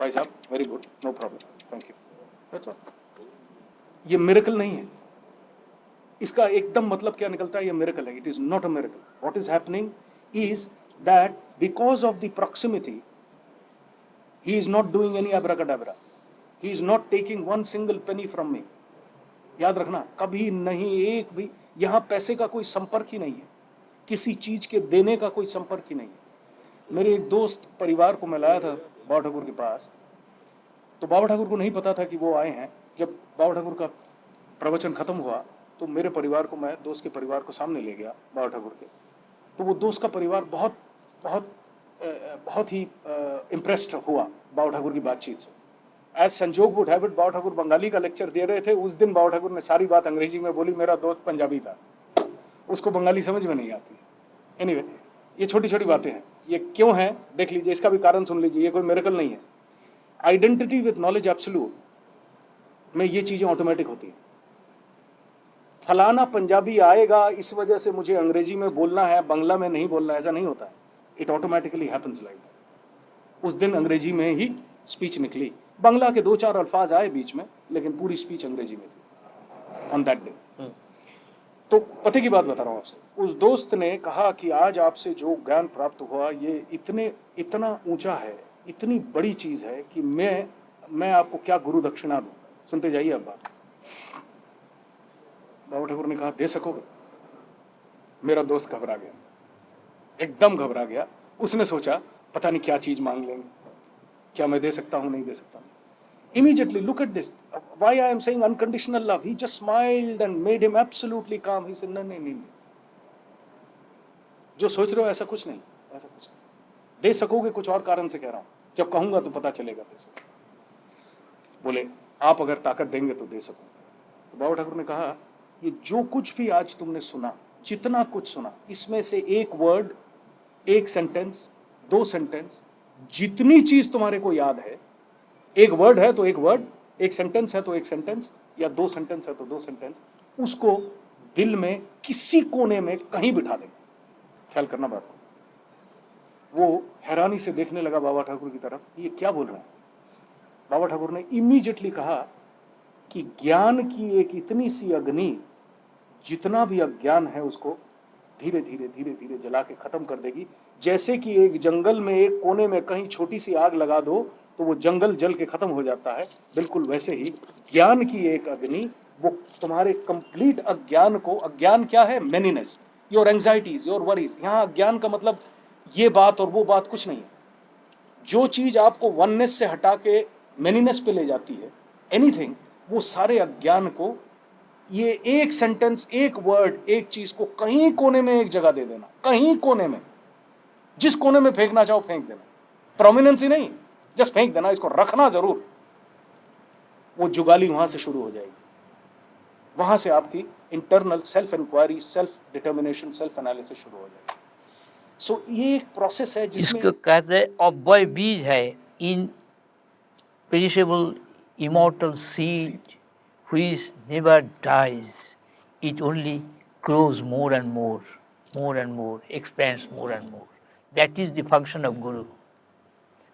भाई साहब, very good, no problem, thank you, that's all. ये मिरेकल नहीं है। इसका एकदम मतलब क्या निकलता है, ये मिरेकल है। It is not a miracle. What is happening is that because of the proximity, he is not doing any abracadabra, he is not taking one single penny from me। याद रखना, कभी नहीं, एक भी यहां पैसे का कोई संपर्क ही नहीं है, किसी चीज के देने का कोई संपर्क ही नहीं है। मेरे एक दोस्त परिवार को मैं लाया था बाबा ठाकुर के पास, तो बाबा ठाकुर को नहीं पता था कि वो आए हैं। जब बाबा ठाकुर का प्रवचन खत्म हुआ तो मेरे परिवार को, मैं दोस्त के परिवार को सामने ले गया बाबा ठाकुर के, तो वो दोस्त का परिवार बहुत बहुत बहुत ही इम्प्रेस्ड हुआ बाबा ठाकुर की बातचीत से। एज संजोग वुड हैव इट, बाबा ठाकुर बंगाली का लेक्चर दे रहे थे। उस दिन बाबा ठाकुर ने सारी बात अंग्रेजी में बोली, मेरा दोस्त पंजाबी था, उसको बंगाली समझ में नहीं आती। एनीवे, ये छोटी छोटी बातें हैं। ये क्यों है देख लीजिए, इसका भी कारण सुन लीजिए, ये कोई मिरेकल नहीं है। आइडेंटिटी विद नॉलेज एब्सोल्यूट में ये चीजें ऑटोमेटिक होती हैं। फलाना पंजाबी आएगा इस वजह से मुझे अंग्रेजी में बोलना है, बांग्ला में नहीं बोलना है, ऐसा नहीं होता है। It automatically happens like that. उस दिन अंग्रेजी में ही स्पीच निकली, बांग्ला के 2-4 अल्फाज आए बीच में, लेकिन पूरी स्पीच अंग्रेजी में थी ऑन दैट डे। तो पते की बात बता रहा हूं आपसे। उस दोस्त ने कहा कि आज आपसे जो ज्ञान प्राप्त हुआ ये इतना ऊंचा है, इतनी बड़ी चीज है कि मैं आपको क्या गुरु दक्षिणा दूं। सुनते जाइए अब बात। बाबा ठाकुर ने कहा, दे सकोगे? मेरा दोस्त घबरा गया, एकदम घबरा गया। उसने सोचा पता नहीं क्या चीज मांग लेंगे, क्या मैं दे सकता हूं, नहीं दे सकता। Immediately, look at this. Why I am saying unconditional love? He just smiled and made him absolutely calm. He said, नहीं, जो सोच रहे हो ऐसा कुछ नहीं, ऐसा कुछ नहीं। दे सकोगे कुछ और कारण से कह रहा हूं, जब कहूंगा तो पता चलेगा दे सकोगे। बोले आप अगर ताकत देंगे तो दे सकोगे। तो बाबा ठाकुर ने कहा, ये जो कुछ भी आज तुमने सुना, जितना कुछ सुना, इसमें से एक वर्ड, एक सेंटेंस, 2 सेंटेंस, जितनी चीज तुम्हारे को याद है, एक वर्ड है तो एक वर्ड, एक सेंटेंस है तो एक सेंटेंस, या 2 सेंटेंस है तो 2 सेंटेंस, उसको दिल में किसी कोने में कहीं बिठा देना। ख्याल करना बात को। वो हैरानी से देखने लगा बाबा ठाकुर की तरफ, ये क्या बोल रहे हैं। बाबा ठाकुर ने इमीडिएटली कहा कि ज्ञान की एक इतनी सी अग्नि जितना भी अज्ञान है उसको धीरे धीरे जला के खत्म कर देगी। जैसे कि एक जंगल में एक कोने में कहीं छोटी सी आग लगा दो तो वो जंगल जल के खत्म हो जाता है, बिल्कुल वैसे ही ज्ञान की एक अग्नि वो तुम्हारे कंप्लीट अज्ञान को, अज्ञान क्या है? मैनीनेस, योर एंजाइटीज, योर वरीज। यहाँ अज्ञान का मतलब ये बात और वो बात कुछ नहीं है। जो चीज आपको वननेस से हटा के मैनीनेस पे ले जाती है, एनीथिंग, वो सारे अज्ञान को ये एक सेंटेंस, एक वर्ड, एक चीज को कहीं कोने में एक जगह दे देना, कहीं कोने में, जिस कोने में फेंकना चाहो फेंक देना, प्रोमिनेंस ही नहीं, जस्ट फेंक देना, इसको रखना जरूर। वो जुगाली वहां से शुरू हो जाएगी, वहां से आपकी internal self inquiry, self determination, self analysis शुरू हो जाएगी। सो ये एक प्रोसेस है जिसमें इसको कहते हैं अव्यय बीज है, imperishable immortal seed which never dies. It only grows more and more, expands more and more. That is the function of Guru.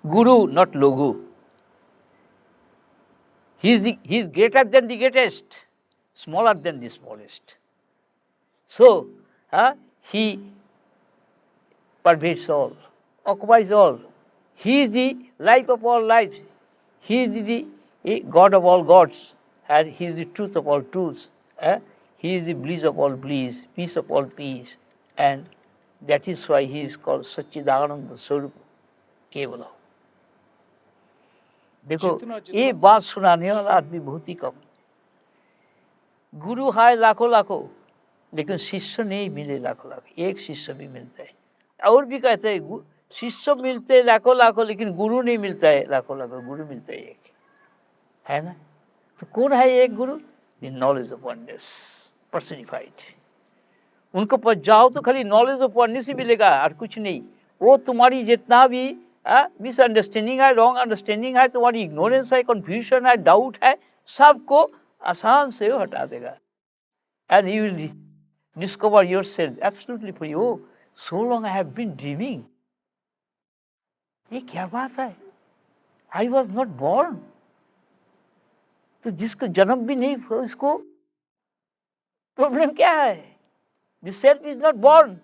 Guru, not Logu. He is greater than the greatest, smaller than the smallest. So, he pervades all, occupies all. He is the life of all lives. He is the God of all gods. And he is the truth of all truths. He is the bliss of all bliss, peace of all peace. And that is why he is called Satchidananda Swarup Kevala. देखो ये बात सुनाने वाला आदमी बहुत ही कम। गुरु है लाखों लाखों, लेकिन शिष्य नहीं मिले लाखों लाखों। एक शिष्य भी मिलता है। और भी कहते हैं शिष्य मिलते हैं लाखों लाखों, लेकिन गुरु नहीं मिलता है लाखों लाखों, गुरु मिलता है एक, है ना। तो कौन है एक गुरु? The knowledge of oneness personified. उनको पास जाओ तो खाली नॉलेज ऑफ वननेस ही मिलेगा और कुछ नहीं। वो तुम्हारी जितना भी मिसअंडरस्टैंडिंग है, रॉन्ग अंडरस्टैंडिंग है, तुम्हारी इग्नोरेंस है, कंफ्यूजन है, डाउट है, सबको आसान से वो हटा देगा। And you will discover yourself absolutely free. Oh so long I have been dreaming, ये क्या बात है, आई वॉज नॉट बॉर्न। तो जिसको जन्म भी नहीं हुआ उसको प्रॉब्लम क्या है? The self is not born,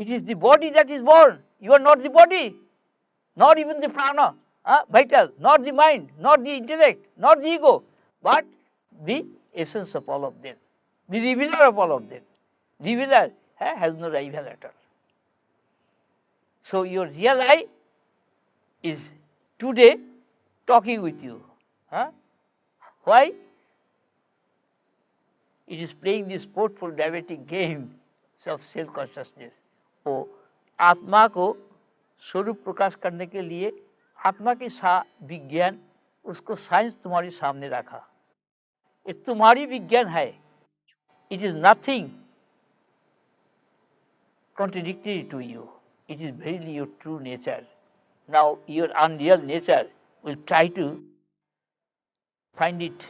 it is the body that is born. You are not the body, not even the prana, vital, not the mind, not the intellect, not the ego, but the essence of all of them, the revealer of all of them. Revealer has no rival at all. So your real I is today talking with you. Why? It is playing this sportful dramatic game of self-consciousness. वो आत्मा को स्वरूप प्रकाश करने के लिए आत्मा के साथ विज्ञान उसको साइंस तुम्हारे सामने रखा, ये तुम्हारी विज्ञान है, it is nothing contradictory to you, it is verily your true nature. Now your unreal nature will try to find it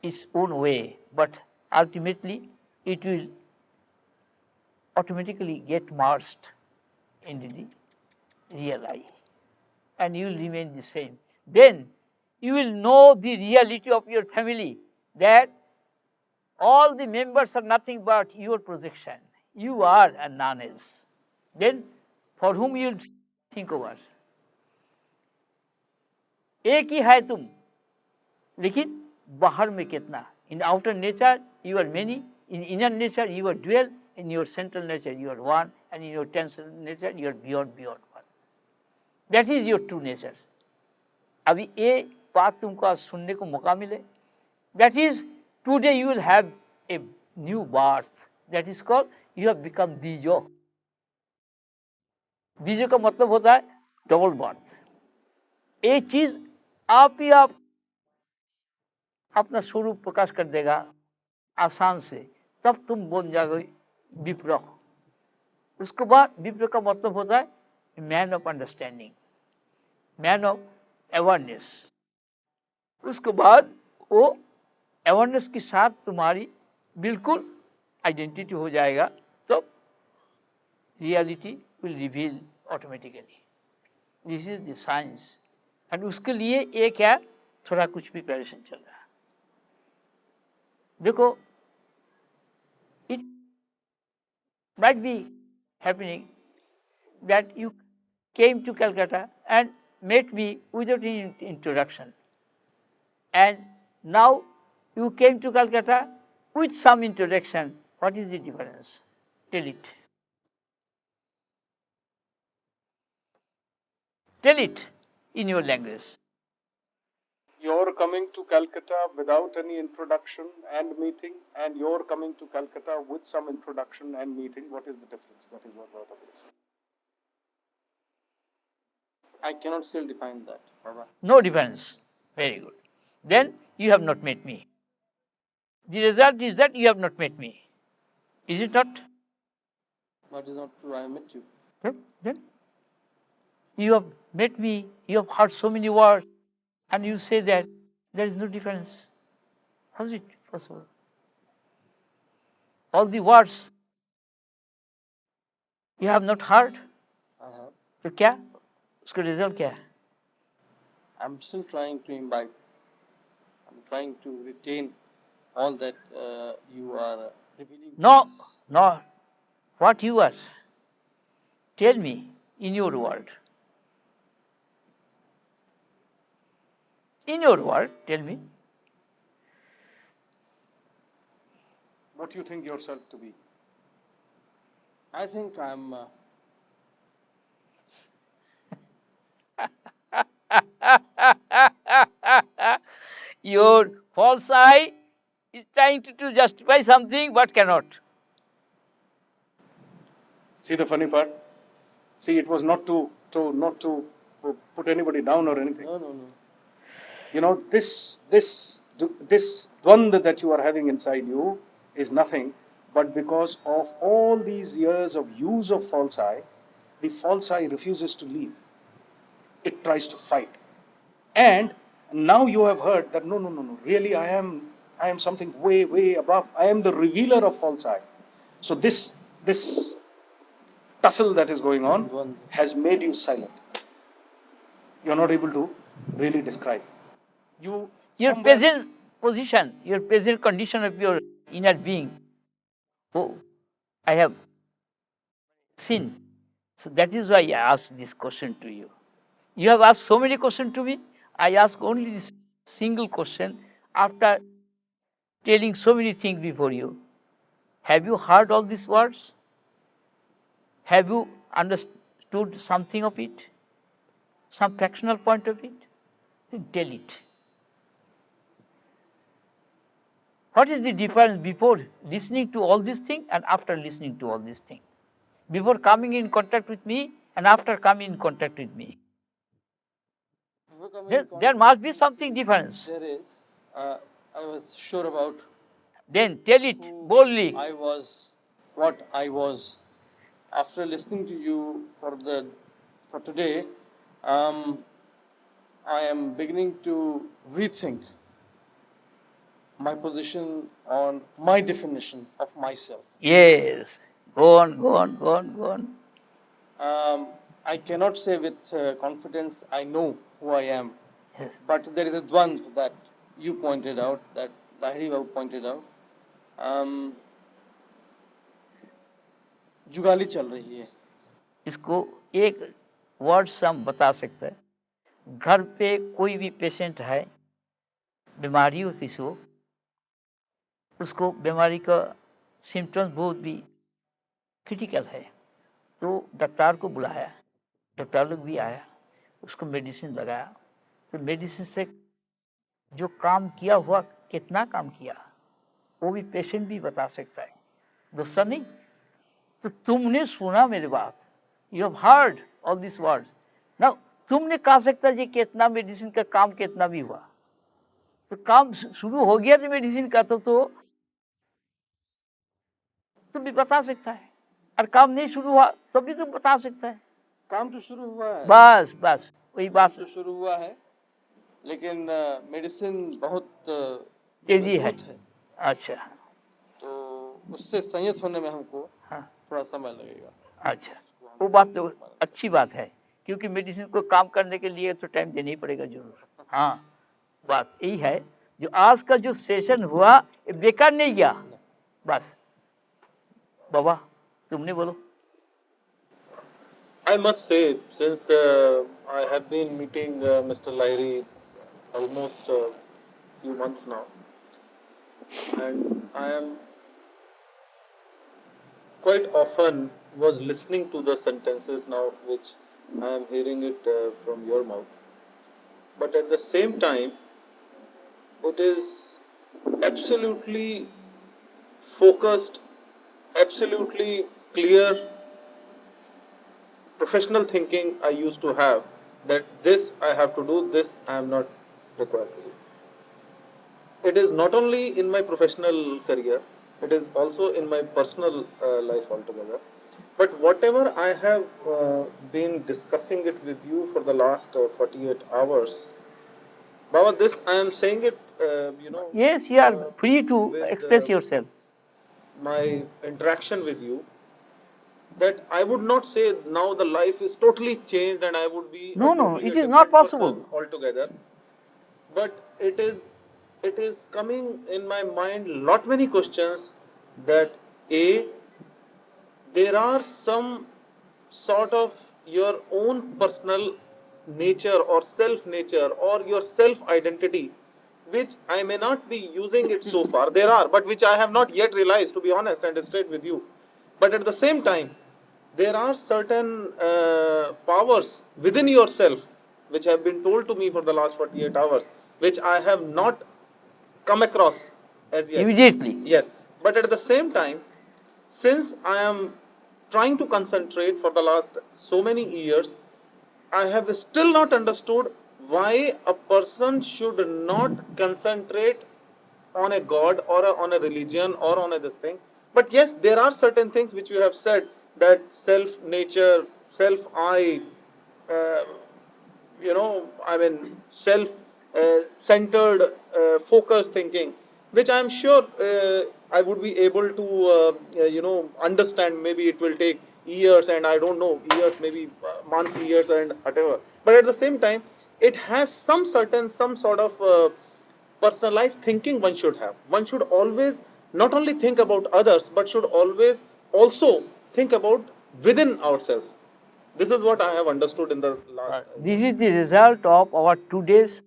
its own way, but ultimately it will automatically get merged into the real I, and you will remain the same. Then you will know the reality of your family, that all the members are nothing but your projection. You are and none else. Then for whom you will think over? एक ही है तुम, लेकिन बाहर में कितना? In outer nature you are many, in inner nature you are dual, in your central nature you are one, and in your tensile nature you are beyond one. That is your true nature. अभी ये बात तुमको आज सुनने को मौका मिले, that is today you will have a new birth, that is called you have become Dijo. Dijo का मतलब होता है डबल बर्थ। ये चीज आप ही आप अपना स्वरूप प्रकाश कर देगा आसान से, तब तुम बन जाओगे विप्र। उसके बाद विप्र का मतलब होता है man of understanding, man of awareness. उसके बाद वो अवेयरनेस के साथ तुम्हारी बिल्कुल आइडेंटिटी हो जाएगा, तो reality will reveal automatically. This is the science, and उसके लिए ये क्या थोड़ा कुछ प्रिपरेशन चल रहा है। देखो, it might be happening that you came to Calcutta and met me without any introduction, and now you came to Calcutta with some introduction. What is the difference? Tell it. Tell it in your language. You're coming to Calcutta without any introduction and meeting, and you're coming to Calcutta with some introduction and meeting. What is the difference? That is what Gautam is saying. I cannot still define that, Baba. No difference. Very good. Then you have not met me. The result is that you have not met me. Is it not? That is not true. I met you. Then you have met me, you have heard so many words, and you say that there is no difference. How is it possible? All the words you have not heard, I have. तो क्या उसका result क्या है? I'm still trying to imbibe. I'm trying to retain all that you are revealing. No, no. What you are? Tell me in your word. In your word, tell me. What do you think yourself to be? I think I'm. Your false eye is trying to justify something but cannot. See the funny part? See, it was not to put anybody down or anything. No. You know, this dvand that you are having inside you is nothing but because of all these years of use of false eye. The false eye refuses to leave. It tries to fight. And now you have heard that no, really I am something way above. I am the revealer of false eye. So this tussle that is going on has made you silent. You are not able to really describe. Your somewhere- present position, your present condition of your inner being. Oh, I have seen. So that is why I asked this question to you. You have asked so many questions to me. I ask only this single question after telling so many things before you. Have you heard all these words? Have you understood something of it? Some fractional point of it? Then tell it. What is the difference before listening to all these things and after listening to all these things? Before coming in contact with me and after coming in contact with me. overcoming There must be something difference. there is. I was sure about Then tell it who boldly. I was, what I was. After listening to you for today, I am beginning to rethink my position on my definition of myself. Yes. Go on, go on, go on, go on. I cannot say with confidence I know who I am, Yes. but there is a dvand that you pointed out, that Lahiri Babu pointed out. जुगाली चल रही है. इसको एक word से हम बता सकते हैं. घर पे कोई भी पेशेंट है, बीमारी हो किसी को, उसको बीमारी का सिम्टम्स बहुत भी क्रिटिकल है, तो डॉक्टर को बुलाया, डॉक्टर लोग भी आया, उसको मेडिसिन लगाया, तो मेडिसिन से जो काम किया हुआ, कितना काम किया, वो भी पेशेंट भी बता सकता है, दूसरा नहीं. तो तुमने सुना मेरी बात, you have heard all this words. ना तुमने कहा सकता जी कितना मेडिसिन का काम कितना भी हुआ, तो काम शुरू हो गया तो मेडिसिन का तो तुम भी बता सकता है, और काम नहीं शुरू हुआ तो भी तुम बता सकता है. काम तो शुरू हुआ है, बस बस वही बात तो शुरू हुआ है, लेकिन मेडिसिन बहुत तेजी है. मजबूत है, अच्छा, तो उससे संयत होने में हमको हाँ, थोड़ा समय लगेगा. अच्छा, वो बात तो अच्छी बात है, क्योंकि मेडिसिन को काम करने के लिए तो टाइम देना ही पड़ेगा जरूर. हाँ, बात यही है, जो आज का जो सेशन हुआ ये बेकार नहीं गया. बस बाबा तुमने बोलो. I must say, since I have been meeting Mr. Lahiri almost a few months now, and I am quite often was listening to the sentences now which I am hearing it from your mouth. But at the same time, it is absolutely focused, absolutely clear professional thinking I used to have, that this I have to do, this I am not required to do. It is not only in my professional career, it is also in my personal life altogether. But whatever I have been discussing it with you for the last 48 hours, Baba, this I am saying it, Yes, you are free to with, express yourself. my interaction with you, that I would not say now the life is totally changed and I would be No, a no, totally it a is not different possible. person altogether. But it is coming in my mind lot many questions, that there are some sort of your own personal nature or self nature or your self identity which I may not be using it so far. There are, but which I have not yet realized, to be honest and straight with you. But at the same time, there are certain powers within yourself which have been told to me for the last 48 hours, which I have not come across as yet. Immediately. Yes, but at the same time, since I am trying to concentrate for the last so many years, I have still not understood why a person should not concentrate on a god or on a religion or on this thing. But yes, there are certain things which you have said, that self nature, self I, uh, self centered, focused thinking, which I am sure I would be able to, understand. Maybe it will take years, and I don't know, years, maybe months, years, and whatever. But at the same time, it has some sort of personalized thinking one should have. One should always not only think about others, but should always also think about within ourselves. This is what I have understood in the last. This is the result of our today's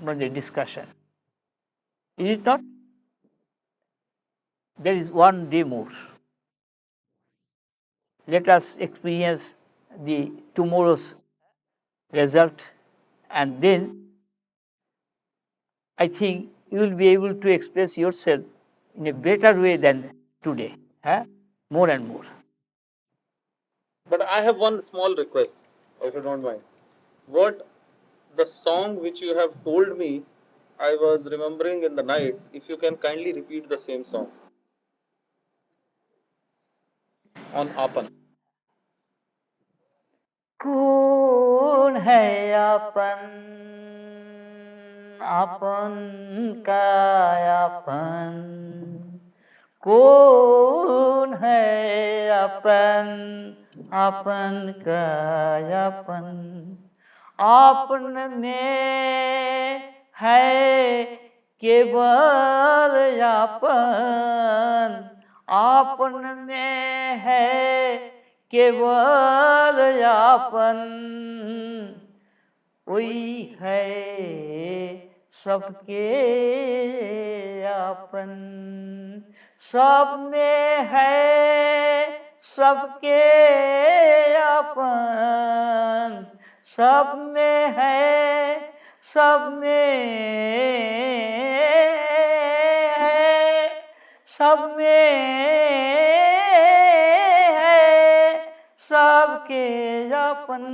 discussion. Is it not? There is one day more. Let us experience the tomorrow's result, and then I think you will be able to express yourself in a better way than today. More and more. But I have one small request, if you don't mind. What the song which you have told me, I was remembering in the night. If you can kindly repeat the same song on Apan. कौन है अपन अपन का अपन कौन है अपन अपन का अपन आपन में है केवल अपन आपन में है केवल आपन वही है सबके आपन सब में है सबके आपन सब में है सब में है सब में है सबके अपन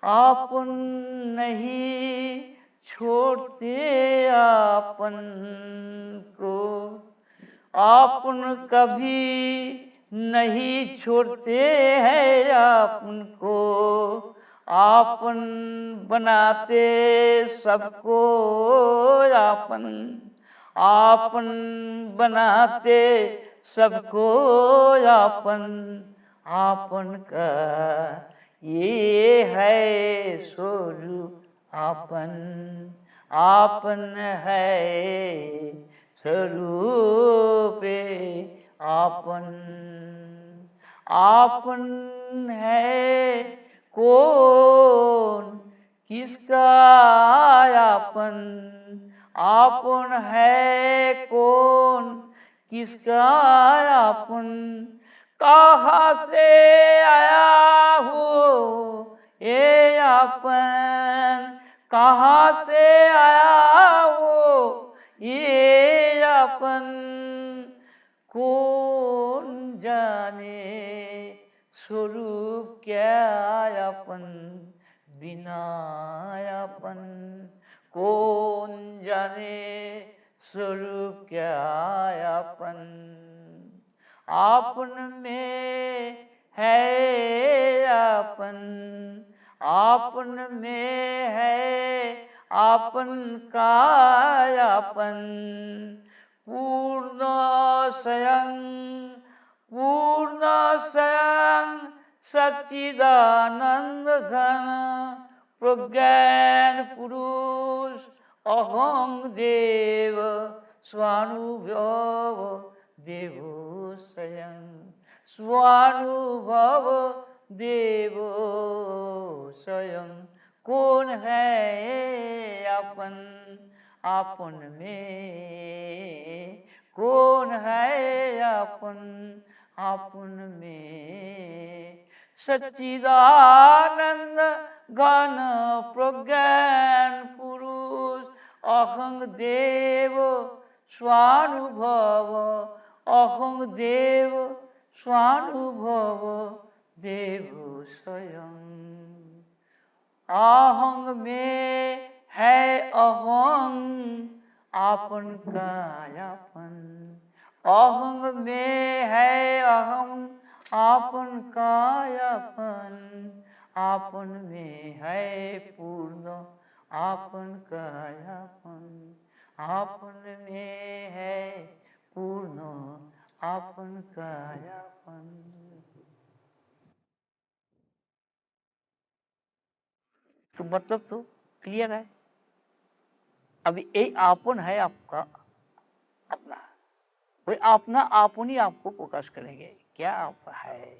आपन नहीं छोड़ते आपन को आपन कभी नहीं छोड़ते हैं आपन को आपन बनाते सबको आपन आपन बनाते सबको आपन आपन का ये है स्वरूप आपन आपन है स्वरूप आपन आपन है कौन किसका आपन आपन है कौन किसका आपन कहाँ से आया हो ये आपन कहाँ से आया हो ये आपन कौन जाने स्वरूप क्या आपन बिना आपन कौन जाने स्वरूप क्या आपन आपन में है आपन आपन में है आपन का आपन पूर्ण स्वयं सच्चिदानंद घन प्रज्ञान पुरुष अहम देव स्वानुभव देवो स्वयं स्वानुभव देवो स्वयं कौन है अपन आपन में कौन है अपन आपन में सच्चिदानंद घन प्रज्ञान पुरुष अहं देव स्वानुभव अहं देव स्वानुभव देव स्वयं अहं में है अहं आपन का आपन अहं में है अहम आपन का आपन आपन में है पूर्ण आपन का आपन आपन में है पूर्ण आपन का आपन। तो मतलब तो क्लियर है। अभी ये आपन है आपका अपना, वही अपना आपन ही आपको प्रकाश करेंगे क्या आप है,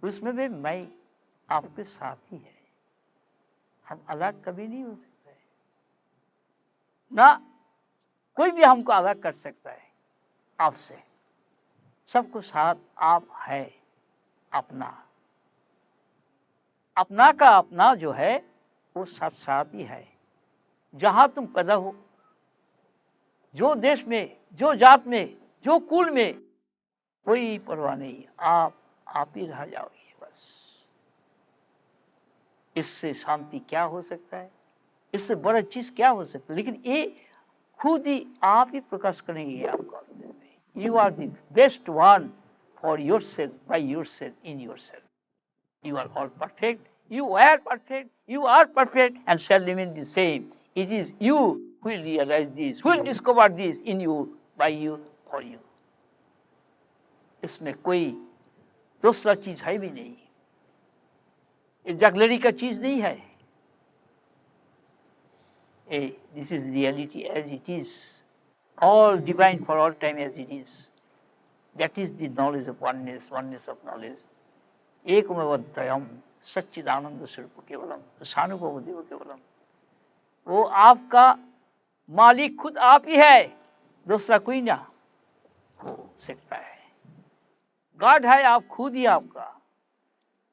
उसमें भी मैं आपके साथ ही है। हम अलग कभी नहीं हो सकते ना, कोई भी हमको अलग कर सकता है आपसे। सबको साथ आप है अपना, अपना का अपना जो है वो साथ साथ ही है। जहां तुम पैदा हो, जो देश में, जो जात में, जो कुल में, कोई परवाह नहीं, आप ही रह जाओगे बस। इससे शांति क्या हो सकता है, इससे बड़ा चीज क्या हो सकता है। लेकिन ये खुद ही आप ही प्रकाश करेंगे आपको। You are the best one for yourself, by yourself, in yourself. You are all perfect. You are perfect. You are perfect and shall remain the same. It is you who will realize this, who will discover this in you, by you, for you. इसमें कोई दूसरा चीज है भी नहीं, ये jugglery का चीज नहीं है। This is reality as it is, all divine for all time as it is. That is the knowledge of oneness, oneness of knowledge. एकमेवद्वयम सच्चिदानंद स्वरूप केवलम सानुभव देव केवलम। वो आपका मालिक खुद आप ही है, दूसरा कोई ना हो सकता है। गॉड है आप खुद ही, आपका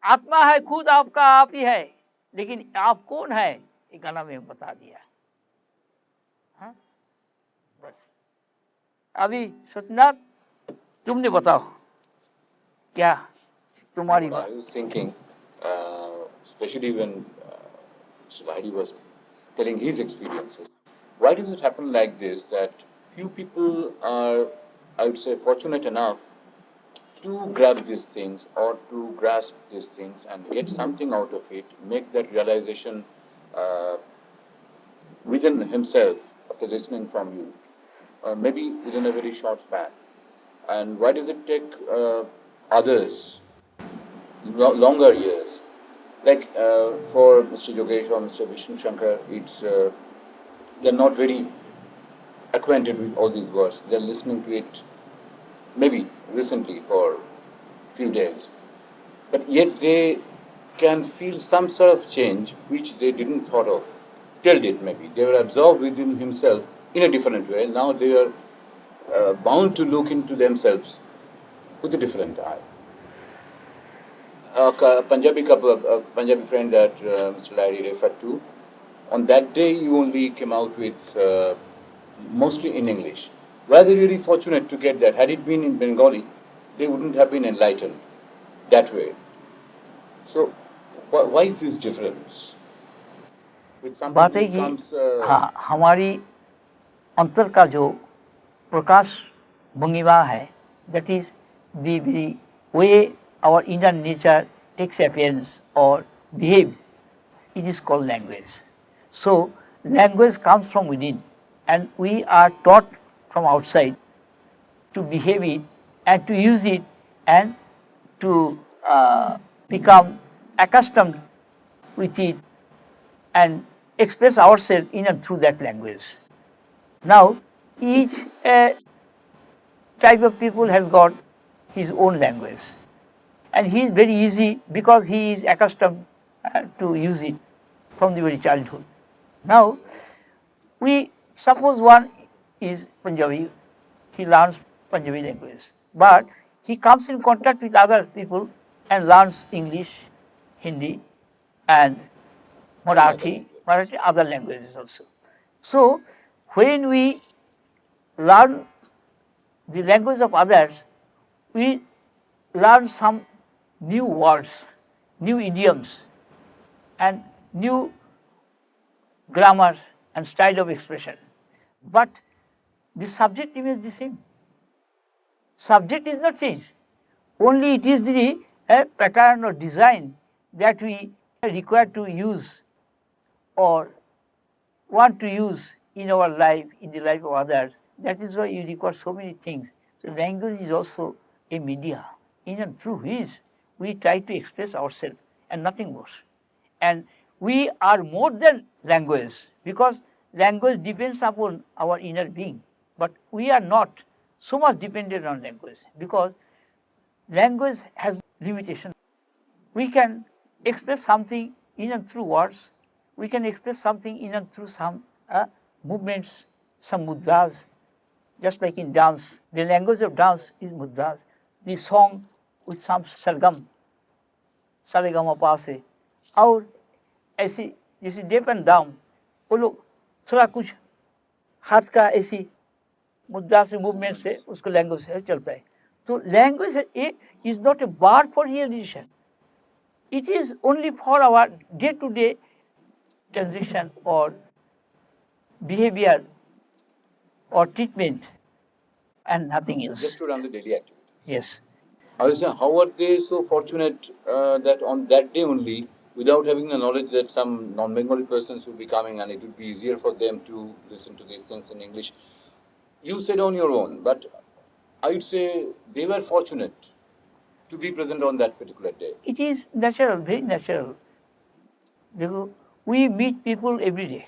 आत्मा है खुद आपका आप ही है। लेकिन आप कौन है ये गाना में बता दिया। हाँ बस अभी सत्यनाथ तुमने बताओ क्या तुम्हारी बात। I was thinking, especially when Mr. Lahiri was telling his experiences, why does it happen like this that few people are, I would say, fortunate enough to grab these things or to grasp these things and get something out of it, make that realization within himself after listening from you, maybe within a very short span? And why does it take others longer years? Like for Mr. Yogesh or Mr. Vishnu Shankar, it's they're not very acquainted with all these words. They're listening to it maybe recently for a few days, but yet they can feel some sort of change which they didn't thought of till date. Maybe they were absorbed within himself in a different way. Now they are bound to look into themselves with a different eye. Punjabi friend that Mr. Larry referred to, on that day you only came out with mostly in English. Were they really fortunate to get that? Had it been in Bengali, they wouldn't have been enlightened that way. So why is this difference? With something बात है that कि comes, हाँ हमारी अंतर का जो प्रकाश भंगिमा है, that is the very way our inner nature takes appearance or behaves, it is called language. So language comes from within and we are taught from outside to behave it and to use it and to become accustomed with it and express ourselves in and through that language. Now each type of people has got his own language. And he is very easy because he is accustomed to use it from the very childhood. Now, we suppose one is Punjabi, he learns Punjabi language, but he comes in contact with other people and learns English, Hindi, and Marathi, other languages also. So, when we learn the language of others, we learn some new words, new idioms, and new grammar and style of expression. But the subject remains the same. Subject is not changed. Only it is the pattern or design that we require to use or want to use in our life, in the life of others. That is why you require so many things. So language is also a media. In and through which we try to express ourselves and nothing more. And we are more than language because language depends upon our inner being. But we are not so much dependent on language because language has limitation. We can express something in and through words. We can express something in and through some movements, some mudras. Just like in dance, the language of dance is mudras. The song with some sargam, Sa Re Ga Ma Pa से और ऐसी जैसे Depp and down वो लोग थोड़ा कुछ हाथ का ऐसी मुद्रा से मूवमेंट से उसको लैंग्वेज से चलता है। तो language is not a bar for realisation, It is only for our day-to-day transition or behavior or treatment and nothing else. Just to run the daily activity. Yes. Alisha, how are they so fortunate that on that day only, without having the knowledge that some non-Bengali persons would be coming and it would be easier for them to listen to these things in English, you said on your own, but I would say they were fortunate to be present on that particular day. It is natural, very natural. We meet people every day.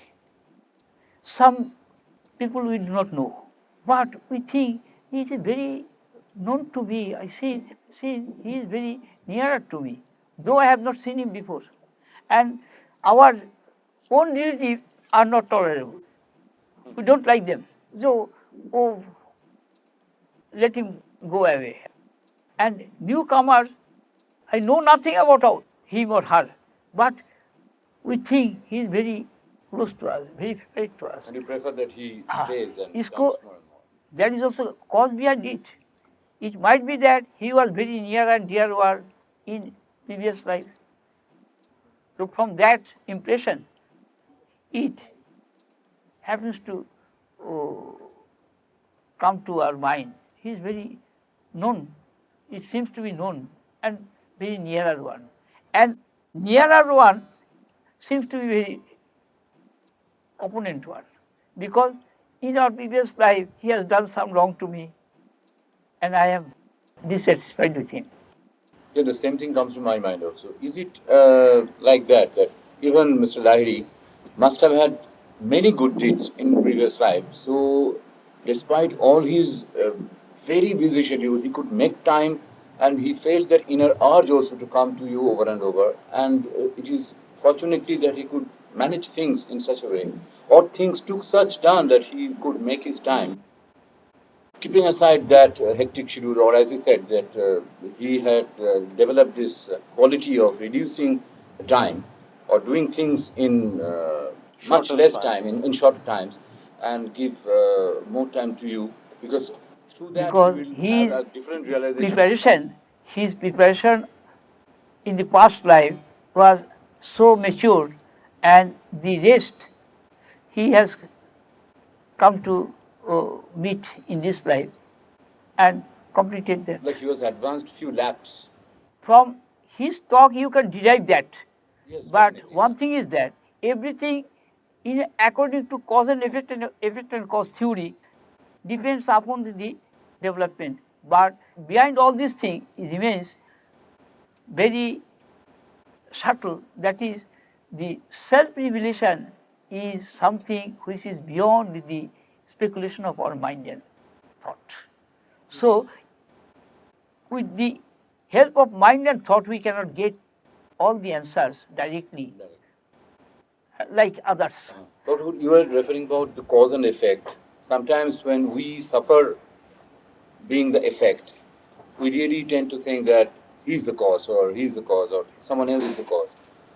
Some people we do not know, but we think he is very known to me. I see he is very nearer to me, though I have not seen him before. And our own relatives are not tolerable. We don't like them. So, oh, let him go away. And newcomers, I know nothing about him or her, but we think he is very close to us, very favorite to us. And you prefer that he stays and Isko- comes more and more. That is also cause behind it. It might be that he was very near and dear to us in previous life. So from that impression, it happens to come to our mind. He is very known. It seems to be known and very nearer one. And nearer one seems to be very opponent one, because in our previous life he has done some wrong to me and I am dissatisfied with him. Yeah, the same thing comes to my mind also. Is it like that, that even Mr. Lahiri must have had many good deeds in previous life, so despite all his very busy schedule, he could make time and he felt that inner urge also to come to you over and over, and it is fortunately that he could manage things in such a way, or things took such turn that he could make his time. Keeping aside that hectic schedule, or as he said, that he had developed this quality of reducing time or doing things in much Shorter less times. time, in shorter times, and give more time to you, because through that Because you will his have a different realization. his preparation in the past life was so matured, and the rest he has come to meet in this life and completed that. Like he was advanced few laps. From his talk you can derive that. Yes, But definitely. one thing is that everything in according to cause and effect and cause theory depends upon the development. But behind all these things it remains very subtle, that is, the self-revelation is something which is beyond the speculation of our mind and thought. So, with the help of mind and thought, we cannot get all the answers directly like others. But what you are referring about the cause and effect. Sometimes when we suffer being the effect, we really tend to think that he's the cause or he's the cause or someone else is the cause.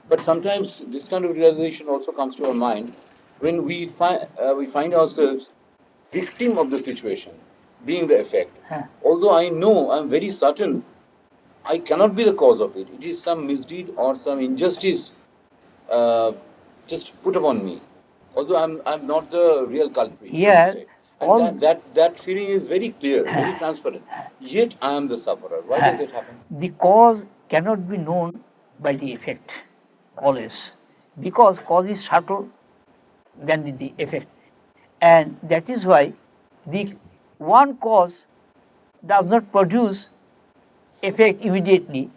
But sometimes this kind of realization also comes to our mind when we find ourselves victim of the situation, being the effect. Although I know, I'm very certain, I cannot be the cause of it. It is some misdeed or some injustice just put upon me. Although I'm not the real culprit. so to Yeah, say. all- And that feeling is very clear, very transparent. Yet I am the sufferer. Why does it happen? The cause cannot be known by the effect always, because cause is subtle than the effect, and that is why the one cause does not produce effect immediately.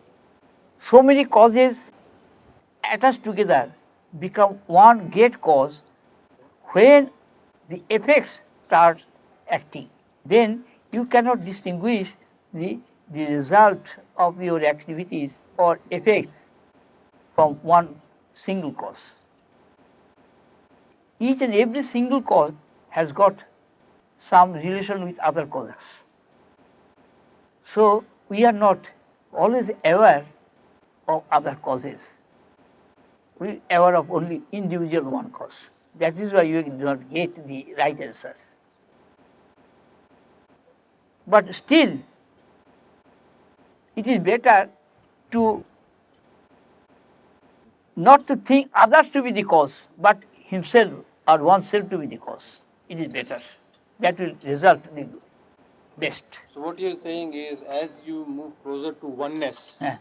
So many causes attached together become one great cause when the effects start acting. Then you cannot distinguish the result of your activities or effect from one single cause. Each and every single cause has got some relation with other causes. So we are not always aware of other causes. We are aware of only individual one cause. That is why you do not get the right answers. But still, it is better to not to think others to be the cause, but himself or oneself to be the cause. It is better. That will result the best. So what you're saying is, as you move closer to oneness, Eh.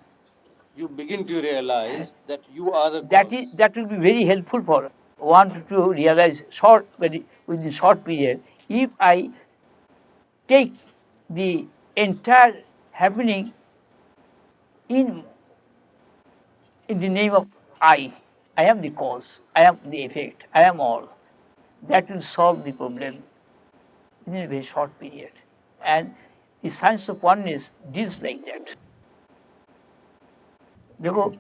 you begin to realize that you are the That cause. is that will be very helpful for one to realize within short period. If I take the entire happening in the name of I am the cause, I am the effect, I am all. That will solve the problem in a very short period. And the science of oneness deals like that. देखो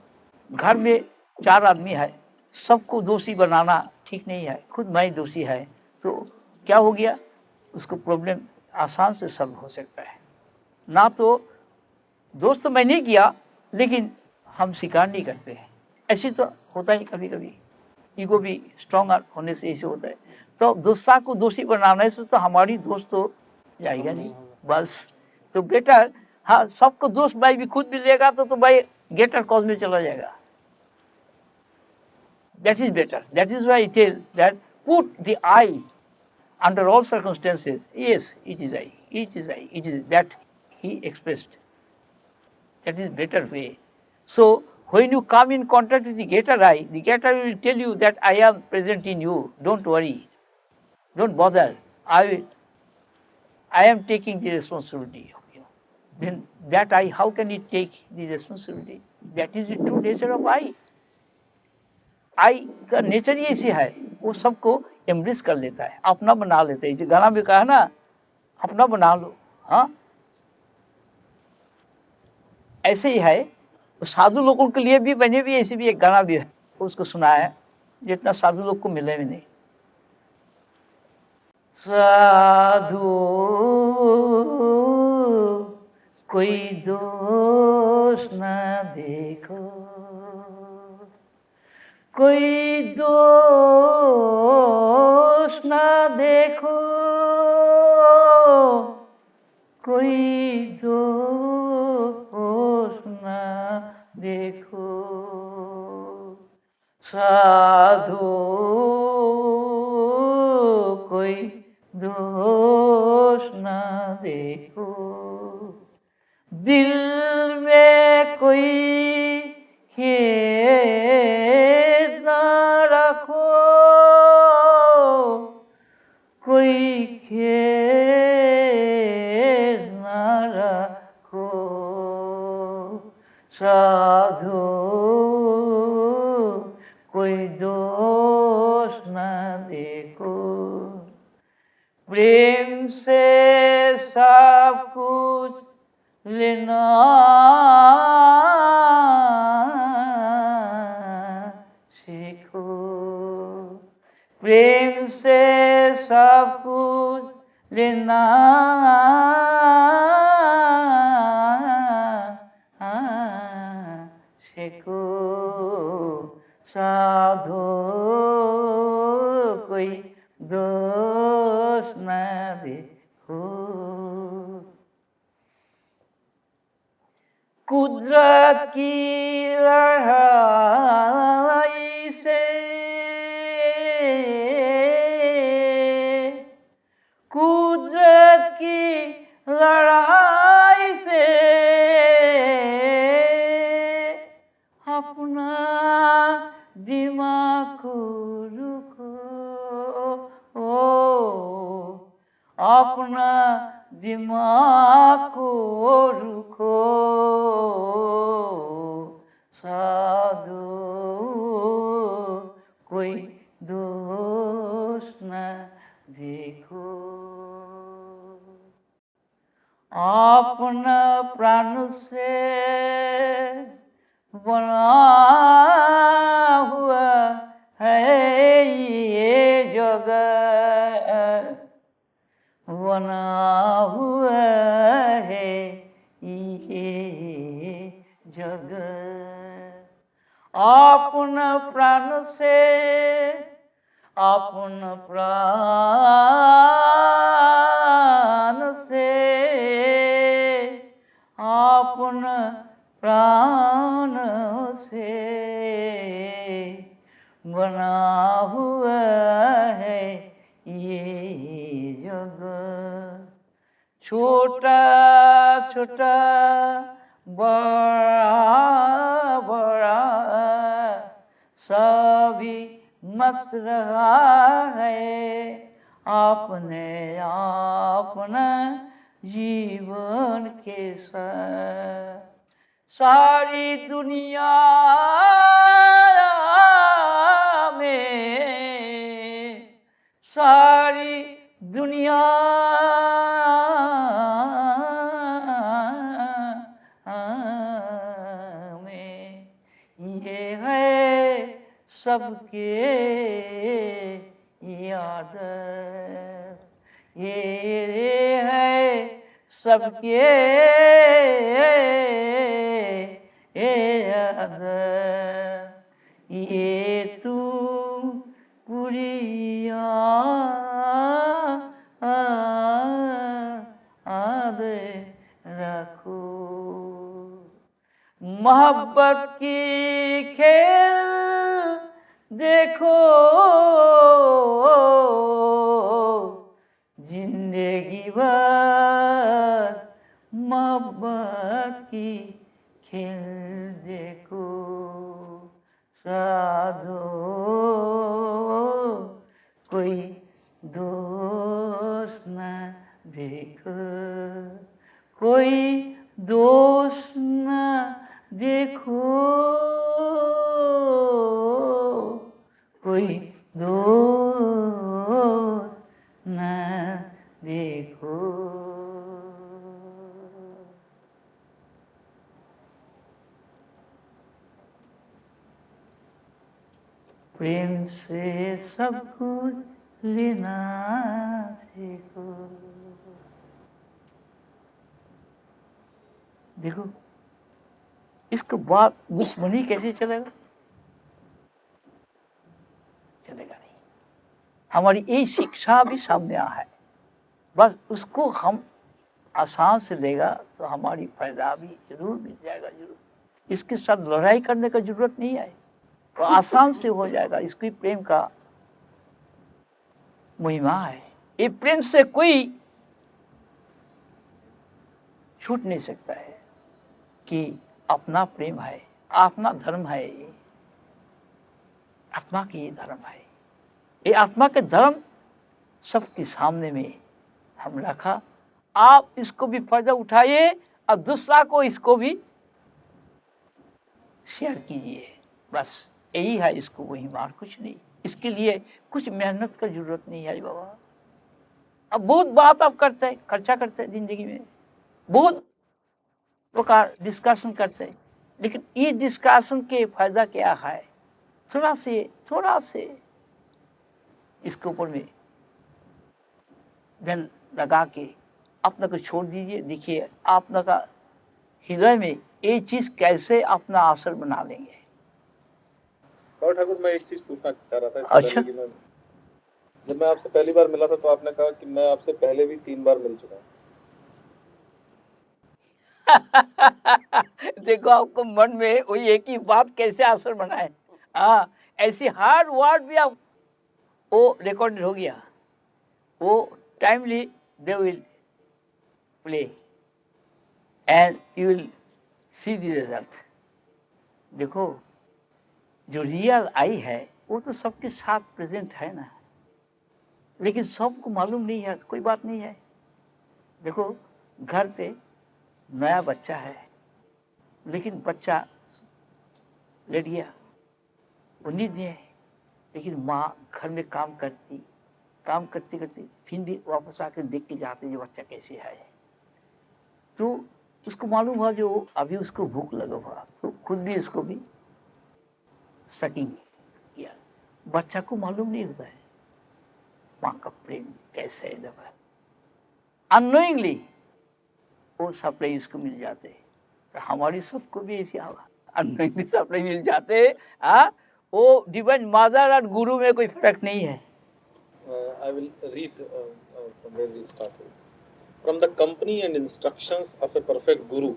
घर में 4 आदमी है, सबको दोषी बनाना ठीक नहीं है, खुद मैं दोषी है, तो क्या हो गया, उसको प्रॉब्लम आसान से सॉल्व हो सकता है। ना तो दोष तो मैं नहीं किया, लेकिन हम स्वीकार नहीं करते हैं। ऐसे तो होता ही कभी कभी, ईगो भी स्ट्रॉन्ग होने से ऐसे होता है। तो दूसरा को दोषी बनाने से तो हमारी दोष तो जाएगा नहीं, बस। तो बेटर, हाँ, सबको दोष भाई भी खुद भी लेगा तो भाई गेटर कॉज में चला जाएगा। That is better. That is why I tell that put the I under all circumstances. Yes, it is I. It is I. It is that he expressed. That is better way. So when you come in contact with the getter I, the getter will tell you that I am present in you. Don't worry. Don't bother. I am taking the responsibility of you. Then that I, how can it take the responsibility? That is the true nature of I. आई का nature ही ऐसी है, वो सबको embrace कर लेता है, अपना बना लेता है। जो गाना भी कहा ना, अपना बना लो, हाँ, ऐसे ही है। तो साधु लोगों के लिए भी मैंने भी ऐसी भी एक गाना भी है, उसको सुनाया है, जितना साधु लोग को मिले भी नहीं। साधु कोई दोष न देखो, कोई दोष न देखो, कोई दोष न देखो, साधु कोई दोष न देखो, दिल में कोई खेद न रखो, कोई खेद न रखो, साधु कोई दोष न देखो, प्रेम से सब कुछ लेना सीखो, प्रेम से सब कुछ लेना सीखो, साधु कोई दोष न देखो, कुदरत की लड़ाई से, कुदरत की लड़ाई से अपना दिमाग को रुको, अपना दिमाग को रुको, साधु कोई दोष न देखो, अपना प्राण से बना हुआ है ये जगत, बना हुआ है ये जगत, अपना प्राण से, अपना प्राण से, अपना प्राण से बना हुआ है ये जगत। छोटा छोटा बड़ा बड़ा सभी मस्त रहा है आपने अपना जीवन के साथ। सारी दुनिया में, सारी दुनिया में ये है सबके याद, ये है सबके याद। ये तू पूरी याद रखो। मोहब्बत की खेल देखो, जिंदगी भर मोहब्बत की खेल देखो। साधो कोई दोष न देखो, कोई दोष न देखो, कोई दोष न देखो। प्रेम से सब कुछ लेना सीखो। देखो इसके बाद दुश्मनी कैसे चलेगा? चलेगा नहीं। हमारी यही शिक्षा भी सामने आ है, बस उसको हम आसान से लेगा तो हमारी फायदा भी जरूर मिल जाएगा। जरूर इसके साथ लड़ाई करने का जरूरत नहीं है, तो आसान से हो जाएगा। इसकी प्रेम का महिमा है। ये प्रेम से कोई छूट नहीं सकता है कि अपना प्रेम है, अपना धर्म है, आत्मा की ये धर्म है। ये आत्मा के धर्म सबके सामने में हम रखा। आप इसको भी फायदा उठाइए और दूसरा को इसको भी शेयर कीजिए। बस यही है इसको वही मार, कुछ नहीं। इसके लिए कुछ मेहनत का जरूरत नहीं है बाबा। अब बहुत बात आप करते हैं, खर्चा करते हैं जिंदगी में, बहुत प्रकार डिस्कशन करते हैं, लेकिन ये डिस्कशन के फायदा क्या है? थोड़ा से इसके ऊपर में ध्यान लगा के अपना को छोड़ दीजिए। देखिए अपना का हृदय में ये चीज कैसे अपना असर बना लेंगे। और ठाकुर मैं एक चीज पूछना चाह रहा था। अच्छा। जब मैं आपसे पहली बार मिला था तो आपने कहा कि मैं आपसे पहले भी 3 बार मिल चुका हूँ। देखो आपको मन में वही एक ही बात कैसे असर बनाए। हाँ, ऐसी हार्ड वर्ड भी आप वो रिकॉर्डेड हो गया, वो timely they will play and you will see the result. देखो जो रियल आई है वो तो सबके साथ प्रेजेंट है ना, लेकिन सबको मालूम नहीं है, कोई बात नहीं है। देखो घर पे नया बच्चा है, लेकिन बच्चा लेट गया, वो नींद में है, लेकिन माँ घर में काम करते करते फिर भी वापस आकर देख के जाते जो बच्चा कैसे है। तो उसको मालूम हुआ जो अभी उसको भूख लगा हुआ, तो खुद भी उसको भी सकिंग किया। बच्चा को मालूम नहीं होता है माँ का प्रेम कैसे है। दबा अननोइंगली वो सप्लाई उसको मिल जाते, तो हमारी सबको भी ऐसी अननोइंगली सप्लाई मिल जाते। वो डिवाइन मदर और गुरु में कोई फर्क नहीं है। I will read from where we started. From the company and instructions of a perfect guru,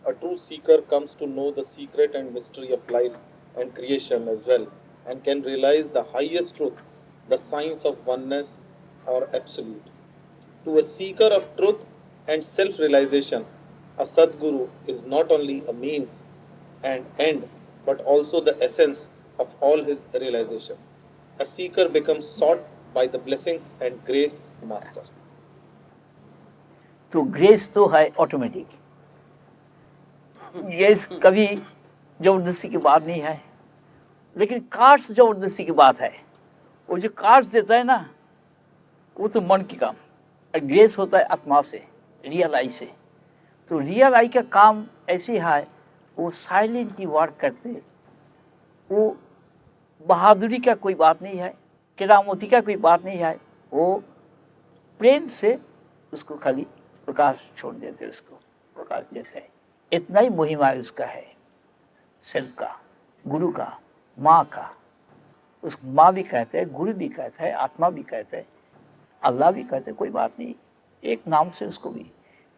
a true seeker comes to know the secret and mystery of life and creation as well, and can realize the highest truth, the science of oneness or absolute. To a seeker of truth and self realization, a Sadguru is not only a means and end, but also the essence of all his realization. A seeker becomes sought by the blessings and grace of the Master. तो grace तो है automatic, grace कभी जबरदस्ती की बात नहीं है, लेकिन कार्ड्स जबरदस्ती की बात है। वो जो कार्ड्स देता है ना, वो तो मन की काम, और ग्रेस होता है आत्मा से, रियल आई से। तो रियल आई का काम ऐसे है, वो साइलेंटली वर्क करते, वो बहादुरी का कोई बात नहीं है, केरामती का कोई बात नहीं है, वो प्रेम से उसको खाली प्रकाश छोड़ देते, उसको प्रकाश जैसे। इतना ही महिमा उसका है, सेल्फ का, गुरु का, माँ का। उस माँ भी कहते हैं, गुरु भी कहते हैं, आत्मा भी कहते हैं, अल्लाह भी कहते हैं, कोई बात नहीं, एक नाम से उसको भी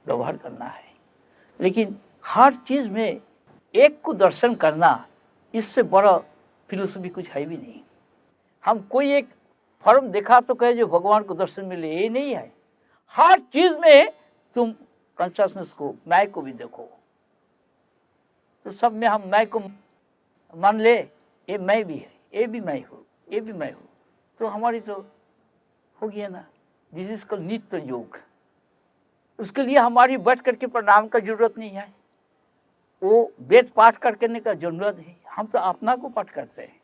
व्यवहार करना है। लेकिन हर चीज़ में एक को दर्शन करना, इससे बड़ा फिलोसफी कुछ है भी नहीं। हम कोई एक फॉर्म देखा तो कहे जो भगवान को दर्शन मिले, ये नहीं है। हर चीज़ में तुम कॉन्शसनेस को, मैं को भी देखो, तो सब में हम मैं को मान ले, ये मैं भी है, ये भी मैं हूँ, ये भी मैं हूँ, तो हमारी तो हो गया ना। दिस इज कॉल्ड नित्य योग। उसके लिए हमारी बैठ करके प्रणाम का जरूरत नहीं है, वो वेद पाठ करने का जरूरत है। हम तो आत्मा को पाठ करते हैं,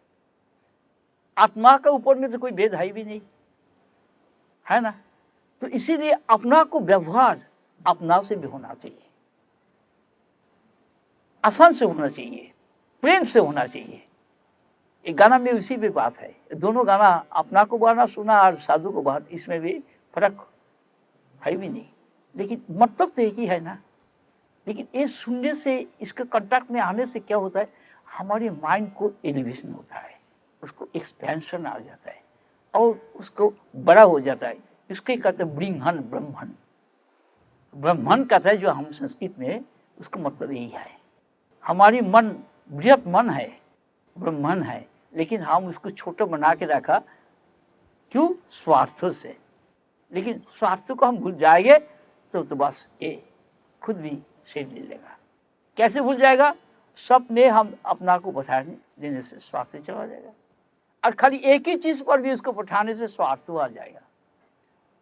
आत्मा का ऊपर में तो कोई भेद है भी नहीं, है ना। तो इसीलिए अपना को व्यवहार अपना से भी होना चाहिए, आसान से होना चाहिए, प्रेम से होना चाहिए। एक गाना में उसी पे बात है। दोनों गाना, अपना को गाना सुना और साधु को बात, इसमें भी फर्क है भी नहीं, लेकिन मतलब तो एक ही है ना। लेकिन ये सुनने से, इसके कांटेक्ट में आने से क्या होता है, हमारे माइंड को एलिवेशन होता है, उसको एक्सपेंशन आ जाता है और उसको बड़ा हो जाता है। इसके कहते हैं ब्रह्मन, ब्रह्मन ब्रह्मन कहता है जो हम संस्कृत में, उसका मतलब यही है। हमारी मन बृहत मन है, ब्रह्मन है, लेकिन हम उसको छोटा बना के रखा, क्यों? स्वार्थों से। लेकिन स्वार्थ को हम भूल जाएंगे तो बस ये खुद भी सेध ले लेगा। कैसे भूल जाएगा? सब में हम अपना को बैठा देने से स्वार्थ चला जाएगा, और खाली एक ही चीज पर भी उसको बैठाने से स्वार्थ आ जाएगा।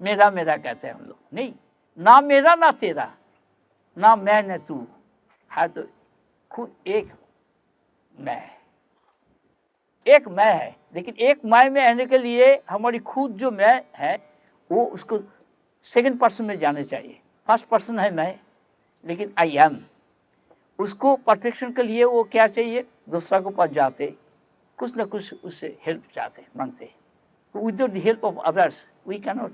मेरा मेरा कहते हैं हम लोग, नहीं, ना मेरा ना तेरा, ना मैं न तू, है तो खुद एक मैं, एक मैं है। लेकिन एक मैं में आने के लिए हमारी खुद जो मैं है, वो उसको सेकंड पर्सन में जाने चाहिए। फर्स्ट पर्सन है मैं, लेकिन आई एम, उसको परफेक्शन के लिए वो क्या चाहिए? दूसरा को पास जाते, कुछ ना कुछ उससे हेल्प चाहते, मांगते। Without the help of others we can not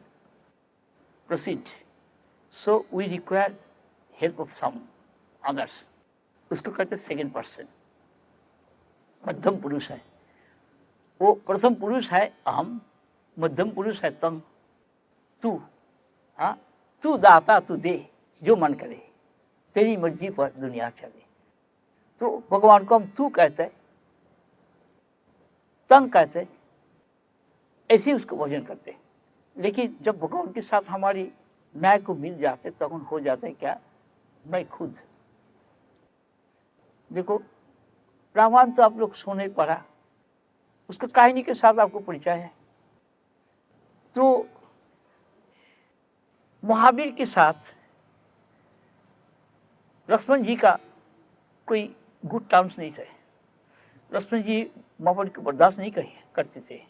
proceed, so we require help of some others. उसको कहते सेकंड पर्सन, मध्यम पुरुष है वो। प्रथम पुरुष है अहम, मध्यम पुरुष है तम, तू। हाँ, तू दाता, तू दे, जो मन करे, तेरी मर्जी पर दुनिया चले। तो भगवान को हम तू कहते हैं, तंग कहते हैं, ऐसे उसको भोजन करते हैं। लेकिन जब भगवान के साथ हमारी मैं को मिल जाते, तब तो हो जाता है क्या? मैं खुद। देखो, रामायण तो आप लोग सुने पढ़ा, उसका कहानी के साथ आपको परिचय है। तो महावीर के साथ लक्ष्मण जी का कोई गुड टर्म्स नहीं थे। लक्ष्मण जी महावीर को बर्दाश्त नहीं करते थे।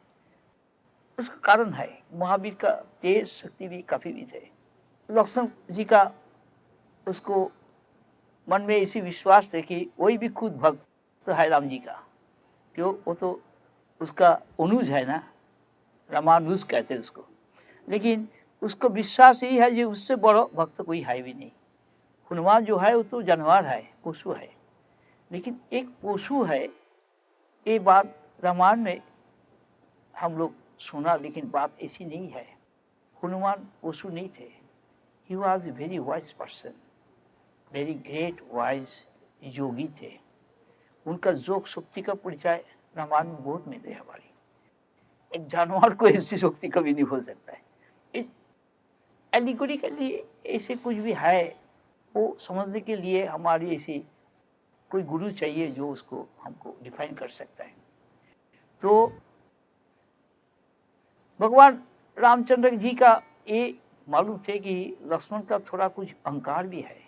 उसका कारण है, महावीर का तेज शक्ति भी काफ़ी भी थे। लक्ष्मण जी का उसको मन में इसी विश्वास थे कि वही भी खुद भक्त तो है राम जी का, क्यों? वो तो उसका अनुज है ना, रामानुज कहते हैं उसको। लेकिन उसको विश्वास यही है, जो उससे बड़ा भक्त कोई है भी नहीं। हनुमान जो है वो तो जानवर है, पशु है, लेकिन एक पशु है। ये बात रामायण में हम लोग सुना, लेकिन बात ऐसी नहीं है। हनुमान पशु नहीं थे। He was a very wise person, very great wise yogi थे। उनका जोक शक्ति का परिचय रामायण में बहुत मिलते हैं हमारी। एक जानवर को ऐसी शक्ति कभी नहीं हो सकता है। इस एलिगोरिकली ऐसे कुछ भी है वो समझने के लिए हमारी ऐसी कोई गुरु चाहिए जो उसको हमको डिफाइन कर सकता है। तो भगवान रामचंद्र जी का ये मालूम थे कि लक्ष्मण का थोड़ा कुछ अहंकार भी है,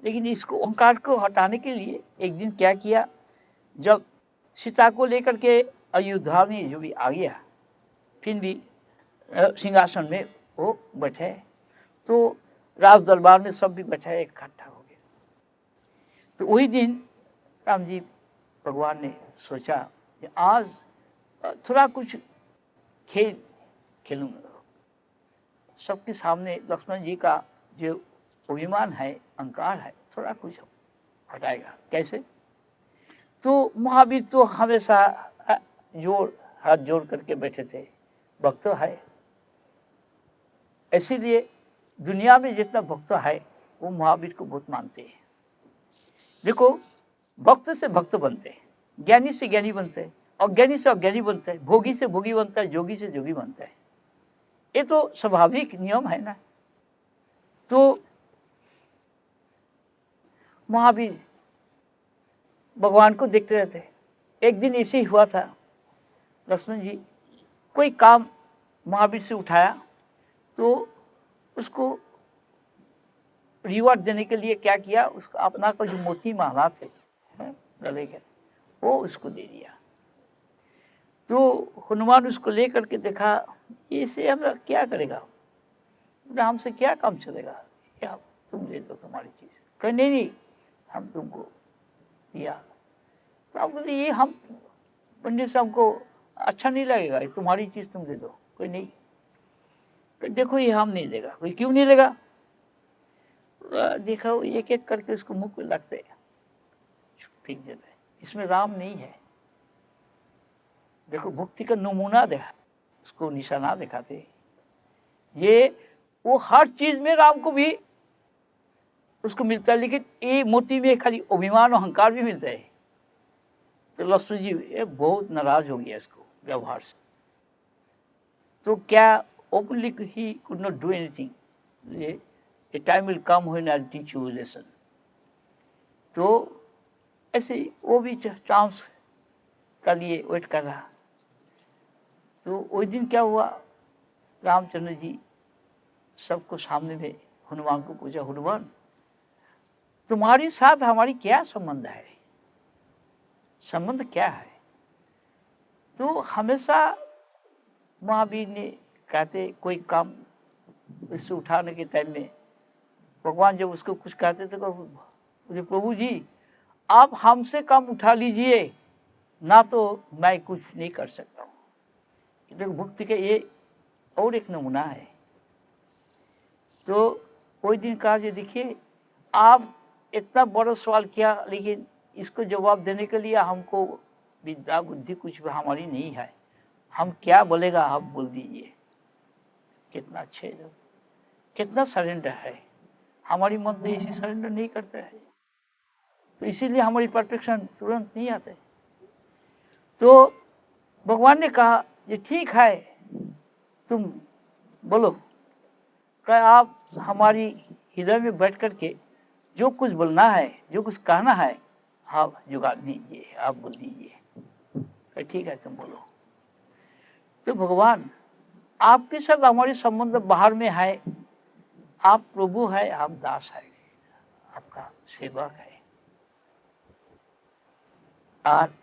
लेकिन इसको अहंकार को हटाने के लिए एक दिन क्या किया, जब सीता को लेकर के अयोध्या में जो भी आ गया, फिर भी सिंहासन में वो बैठे, तो राज दरबार में सब भी बैठे इकट्ठा हो गए। तो वही दिन राम जी भगवान ने सोचा कि आज थोड़ा कुछ खेल खेलूंगा। सबके सामने लक्ष्मण जी का जो अभिमान है, अहंकार है, थोड़ा कुछ हटाएगा। कैसे? तो महावीर तो हमेशा हाथ जोड़ करके बैठे थे, भक्त है, इसीलिए दुनिया में जितना भक्त है वो महावीर को बहुत मानते हैं। देखो, भक्त से भक्त बनते हैं, ज्ञानी से ज्ञानी बनते हैं, अज्ञानी से अज्ञानी बनता है, भोगी से भोगी बनता है, जोगी से जोगी बनता है। ये तो स्वाभाविक नियम है ना। तो महावीर भगवान को देखते रहते। एक दिन ऐसे ही हुआ था, लक्ष्मण जी कोई काम महावीर से उठाया, तो उसको रिवॉर्ड देने के लिए क्या किया, उसका अपना का जो मोती माला थे गले के, वो उसको दे दिया। तो हनुमान उसको लेकर के देखा, इसे हमरा क्या करेगा, हमसे क्या काम चलेगा, क्या तुम ले लो तुम्हारी चीज। कहे नहीं नहीं, हम तुमको दिया। तो आप बोले ये हम पंडित साहब को अच्छा नहीं लगेगा, तुम्हारी चीज तुम दे दो। कोई नहीं, देखो ये हम नहीं देगा। कोई क्यों नहीं लेगा? देखा एक एक करके उसको मुंह पे लगते फेंक देते, इसमें राम नहीं है। देखो भक्ति का नमूना देखा, उसको निशाना दिखाते। ये वो हर चीज में राम को भी उसको मिलता है, लेकिन ये मोती में खाली अभिमान और अहंकार भी मिलता है। तो लक्ष्मण जी बहुत नाराज हो गया इसको व्यवहार से। तो क्या openly he could not do anything. A time will come when I teach you lesson. तो ऐसे वो भी चांस का लिए वेट कर रहा। तो उस दिन क्या हुआ, रामचंद्र जी सबको सामने में हनुमान को पूछा, हनुमान तुम्हारे साथ हमारी क्या संबंध है, संबंध क्या है? तो हमेशा महावीर ने कहते कोई काम इससे उठाने के टाइम में भगवान जब उसको कुछ कहते थे तो बोले प्रभु जी आप हमसे काम उठा लीजिए, ना तो मैं कुछ नहीं कर सकता हूँ। देखो भक्ति का ये और एक नमूना है। तो कोई दिन कहा जी देखिए आप इतना बड़ा सवाल किया, लेकिन इसको जवाब देने के लिए हमको विद्या बुद्धि कुछ भी हमारी नहीं है, हम क्या बोलेगा आप बोल दीजिए। कितना अच्छे लोग, कितना सरेंडर है। हमारी मन तो इसी सरेंडर नहीं करते है, तो इसीलिए हमारी परफेक्शन तुरंत नहीं आते। तो भगवान ने कहा ये ठीक है तुम बोलो, क्या आप हमारी हृदय में बैठ करके जो कुछ बोलना है, जो कुछ कहना है, आप जुगाड़ दीजिए, आप बोल दीजिए। ठीक है तुम बोलो। तो भगवान आपके साथ हमारी संबंध बाहर में है, आप प्रभु है, आप दास है, आपका सेवक है, और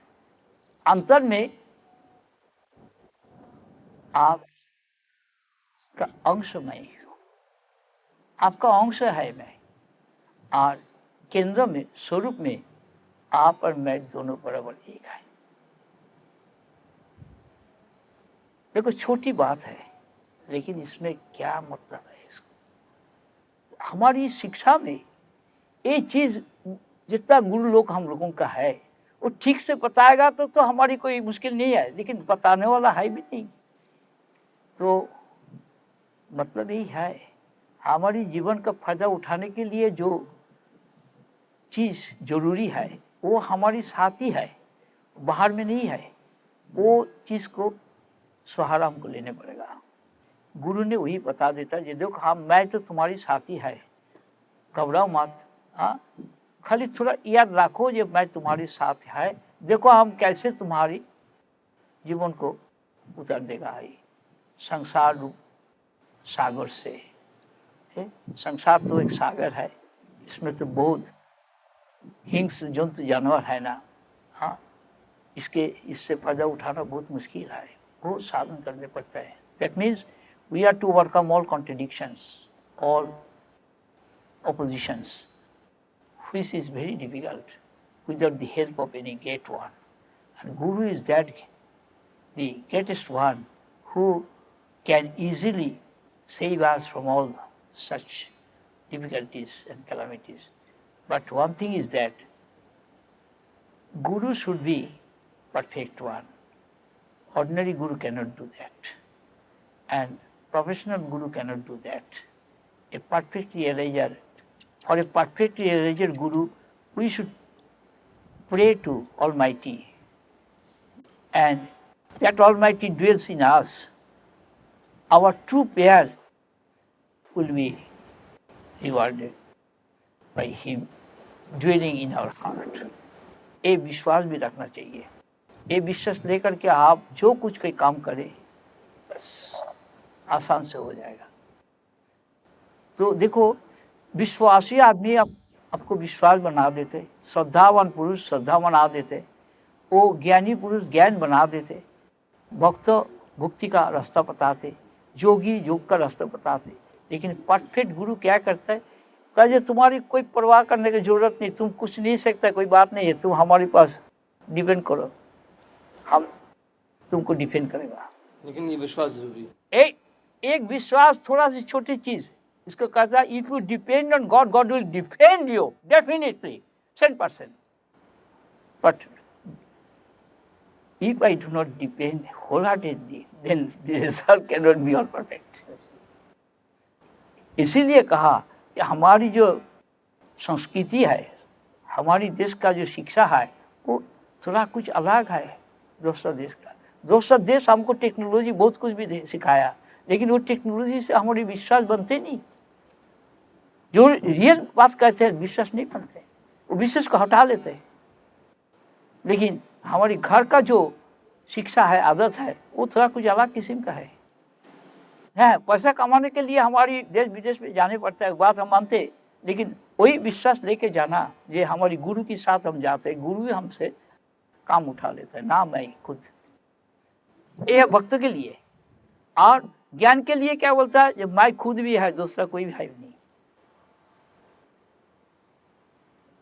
अंतर में आप का अंश मैं हूं, आपका अंश है मैं, और केंद्र में स्वरूप में आप और मैं दोनों बराबर एक है। देखो छोटी बात है, लेकिन इसमें क्या मतलब है इसको। हमारी शिक्षा में ये चीज जितना गुरु लोग हम लोगों का है वो ठीक से बताएगा तो हमारी कोई मुश्किल नहीं है, लेकिन बताने वाला है भी नहीं। तो मतलब यही है, हमारी जीवन का फायदा उठाने के लिए जो चीज जरूरी है वो हमारी साथी है, बाहर में नहीं है। वो चीज़ को सहारा हमको लेने पड़ेगा। गुरु ने वही बता देता है, देखो हाँ मैं तो तुम्हारी साथी है, घबराओ मत। हाँ, खाली थोड़ा याद रखो ये मैं तुम्हारे साथ है, देखो हम कैसे तुम्हारी जीवन को उतार देगा है संसार रूप सागर से। संसार तो एक सागर है, इसमें तो बहुत हिंस्र जंतु जानवर है ना। हाँ, इससे फायदा उठाना बहुत मुश्किल है, बहुत साधन करने पड़ता है। That means we are to overcome all contradictions, all oppositions, which is very difficult without the help of any great one. And Guru is that the greatest one who can easily save us from all such difficulties and calamities. But one thing is that Guru should be perfect one. Ordinary Guru cannot do that. And professional Guru cannot do that. A perfect realizer, for a perfect realizer Guru, we should pray to Almighty, and that Almighty dwells in us. Our true prayer will be rewarded by Him dwelling in our heart. ये विश्वास भी रखना चाहिए। ये विश्वास लेकर के आप जो कुछ कोई काम करें बस आसान से हो जाएगा। तो देखो, विश्वासी आदमी आपको विश्वास बना देते, श्रद्धावान पुरुष श्रद्धा बना देते, वो ज्ञानी पुरुष ज्ञान बना देते, भक्त भक्ति का रास्ता बताते, योगी योग का रास्ता बताते। लेकिन परफेक्ट गुरु क्या करता है, कहते तुम्हारी कोई परवाह करने की जरूरत नहीं, तुम कुछ नहीं सकता, कोई बात नहीं है, तुम हमारे पास डिपेंड करो, हम तुमको डिफेंड करेगा। लेकिन ये विश्वास जरूरी है। एक विश्वास थोड़ा सी छोटी चीज, इसको कहता है if you depend on God, God will defend you definitely 100%। But if I do not depend wholeheartedly, then the result cannot be all perfect. इसीलिए कहा कि हमारी जो संस्कृति है, हमारी देश का जो शिक्षा है, वो थोड़ा कुछ अलग है दूसरा देश का। दूसरा देश हमको टेक्नोलॉजी बहुत कुछ भी सिखाया, लेकिन वो टेक्नोलॉजी से हमारे विश्वास बनते नहीं। जो रियल बात कहते हैं विश्वास नहीं बनते, वो विश्वास को हटा लेते हैं। लेकिन हमारी घर का जो शिक्षा है, आदत है, वो थोड़ा कुछ अलग किस्म का है। पैसा कमाने के लिए हमारी देश विदेश में जाने पड़ता है, बात हम मानते, लेकिन वही विश्वास लेके जाना, ये हमारी गुरु के साथ हम जाते हैं, गुरु ही हमसे काम उठा लेता है, ना मैं खुद। ये है भक्त के लिए। और ज्ञान के लिए क्या बोलता है, जब मैं खुद भी है, दूसरा कोई भी है नहीं,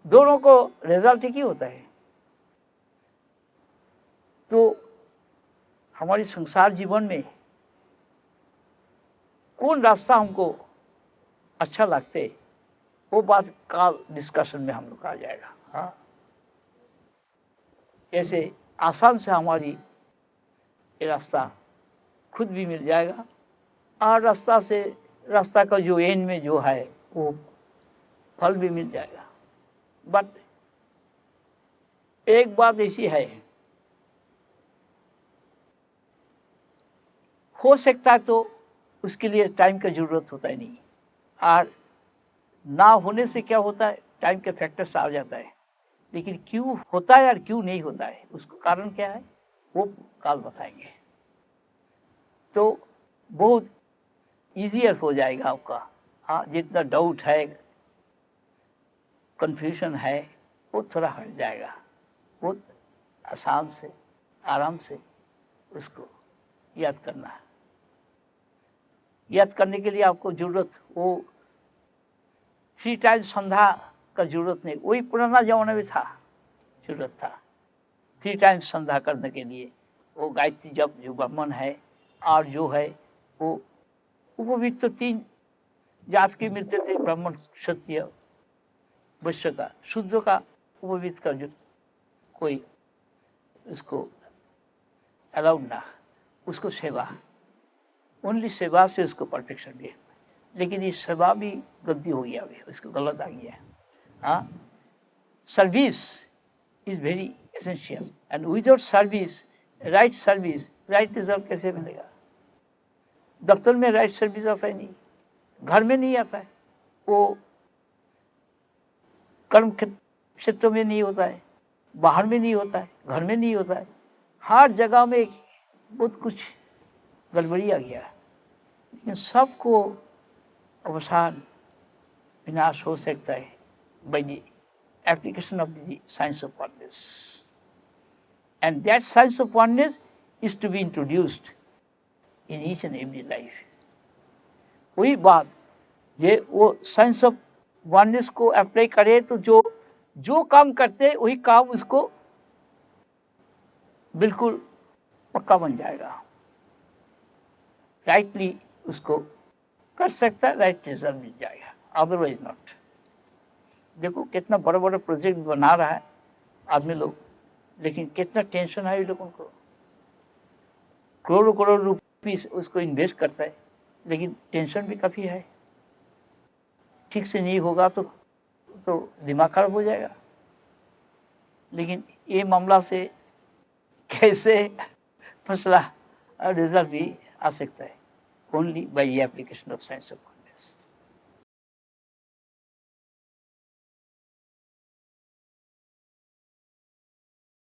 दोनों को रिजल्ट एक ही होता है। तो हमारी संसार जीवन में कौन रास्ता हमको अच्छा लगते, वो बात का डिस्कशन में हम लोग आ जाएगा। हाँ, ऐसे आसान से हमारी ये रास्ता खुद भी मिल जाएगा, और रास्ता का जो एंड में जो है वो फल भी मिल जाएगा। बट एक बात ऐसी है, हो सकता है तो उसके लिए टाइम का जरूरत होता है नहीं, और ना होने से क्या होता है, टाइम के फैक्टर्स आ जाता है। लेकिन क्यों होता है और क्यों नहीं होता है, उसका कारण क्या है, वो काल बताएंगे। तो बहुत ईजियर हो जाएगा आपका। हाँ, जितना डाउट है, कंफ्यूजन है, वो थोड़ा हट जाएगा। बहुत आसान से, आराम से उसको याद करना है। याद करने के लिए आपको जरूरत वो 3 टाइम्स संध्या का जरूरत नहीं, वही पुराना जमाना में था, जरूरत था 3 टाइम्स संध्या करने के लिए। वो गायत्री जप जो ब्राह्मण है और जो है वो उपवित तो 3 जात के मिलते थे, ब्राह्मण, क्षत्रिय, वैश्य का, शूद्र का उपवित का जो कोई उसको अलाउड ना, उसको सेवा, ओनली सेवा से उसको परफेक्शन दिए। लेकिन ये सेवा भी गलती हो गया, अभी उसको गलत आ गया है। हाँ, service is very essential. And without service, right result कैसे मिलेगा? दफ्तर में right service आता है नहीं, घर में नहीं आता है, वो कर्म क्षेत्र में नहीं होता है, बाहर में नहीं होता है, घर में नहीं होता है, हर जगह में बहुत कुछ गड़बड़ी आ गया। लेकिन सबको अवसान विनाश हो सकता है by the application of the science of oneness. And that science of oneness is to be introduced in each and every life. वही बात, ये वो साइंस ऑफ वननेस को अप्लाई करे तो जो काम करते वही काम उसको बिल्कुल पक्का बन जाएगा, राइटली उसको कर सकता है, राइट रिजल्ट मिल जाएगा, अदरवाइज नॉट। देखो कितना बड़ा बड़ा प्रोजेक्ट बना रहा है आदमी लोग, लेकिन कितना टेंशन है लोगों को, करोड़ों रुपीस उसको इन्वेस्ट करता है, लेकिन टेंशन भी काफ़ी है, ठीक से नहीं होगा तो दिमाग खराब हो जाएगा। लेकिन ये मामला से कैसे मसला रिजल्ट भी आ सकता है, only by application of science of consciousness.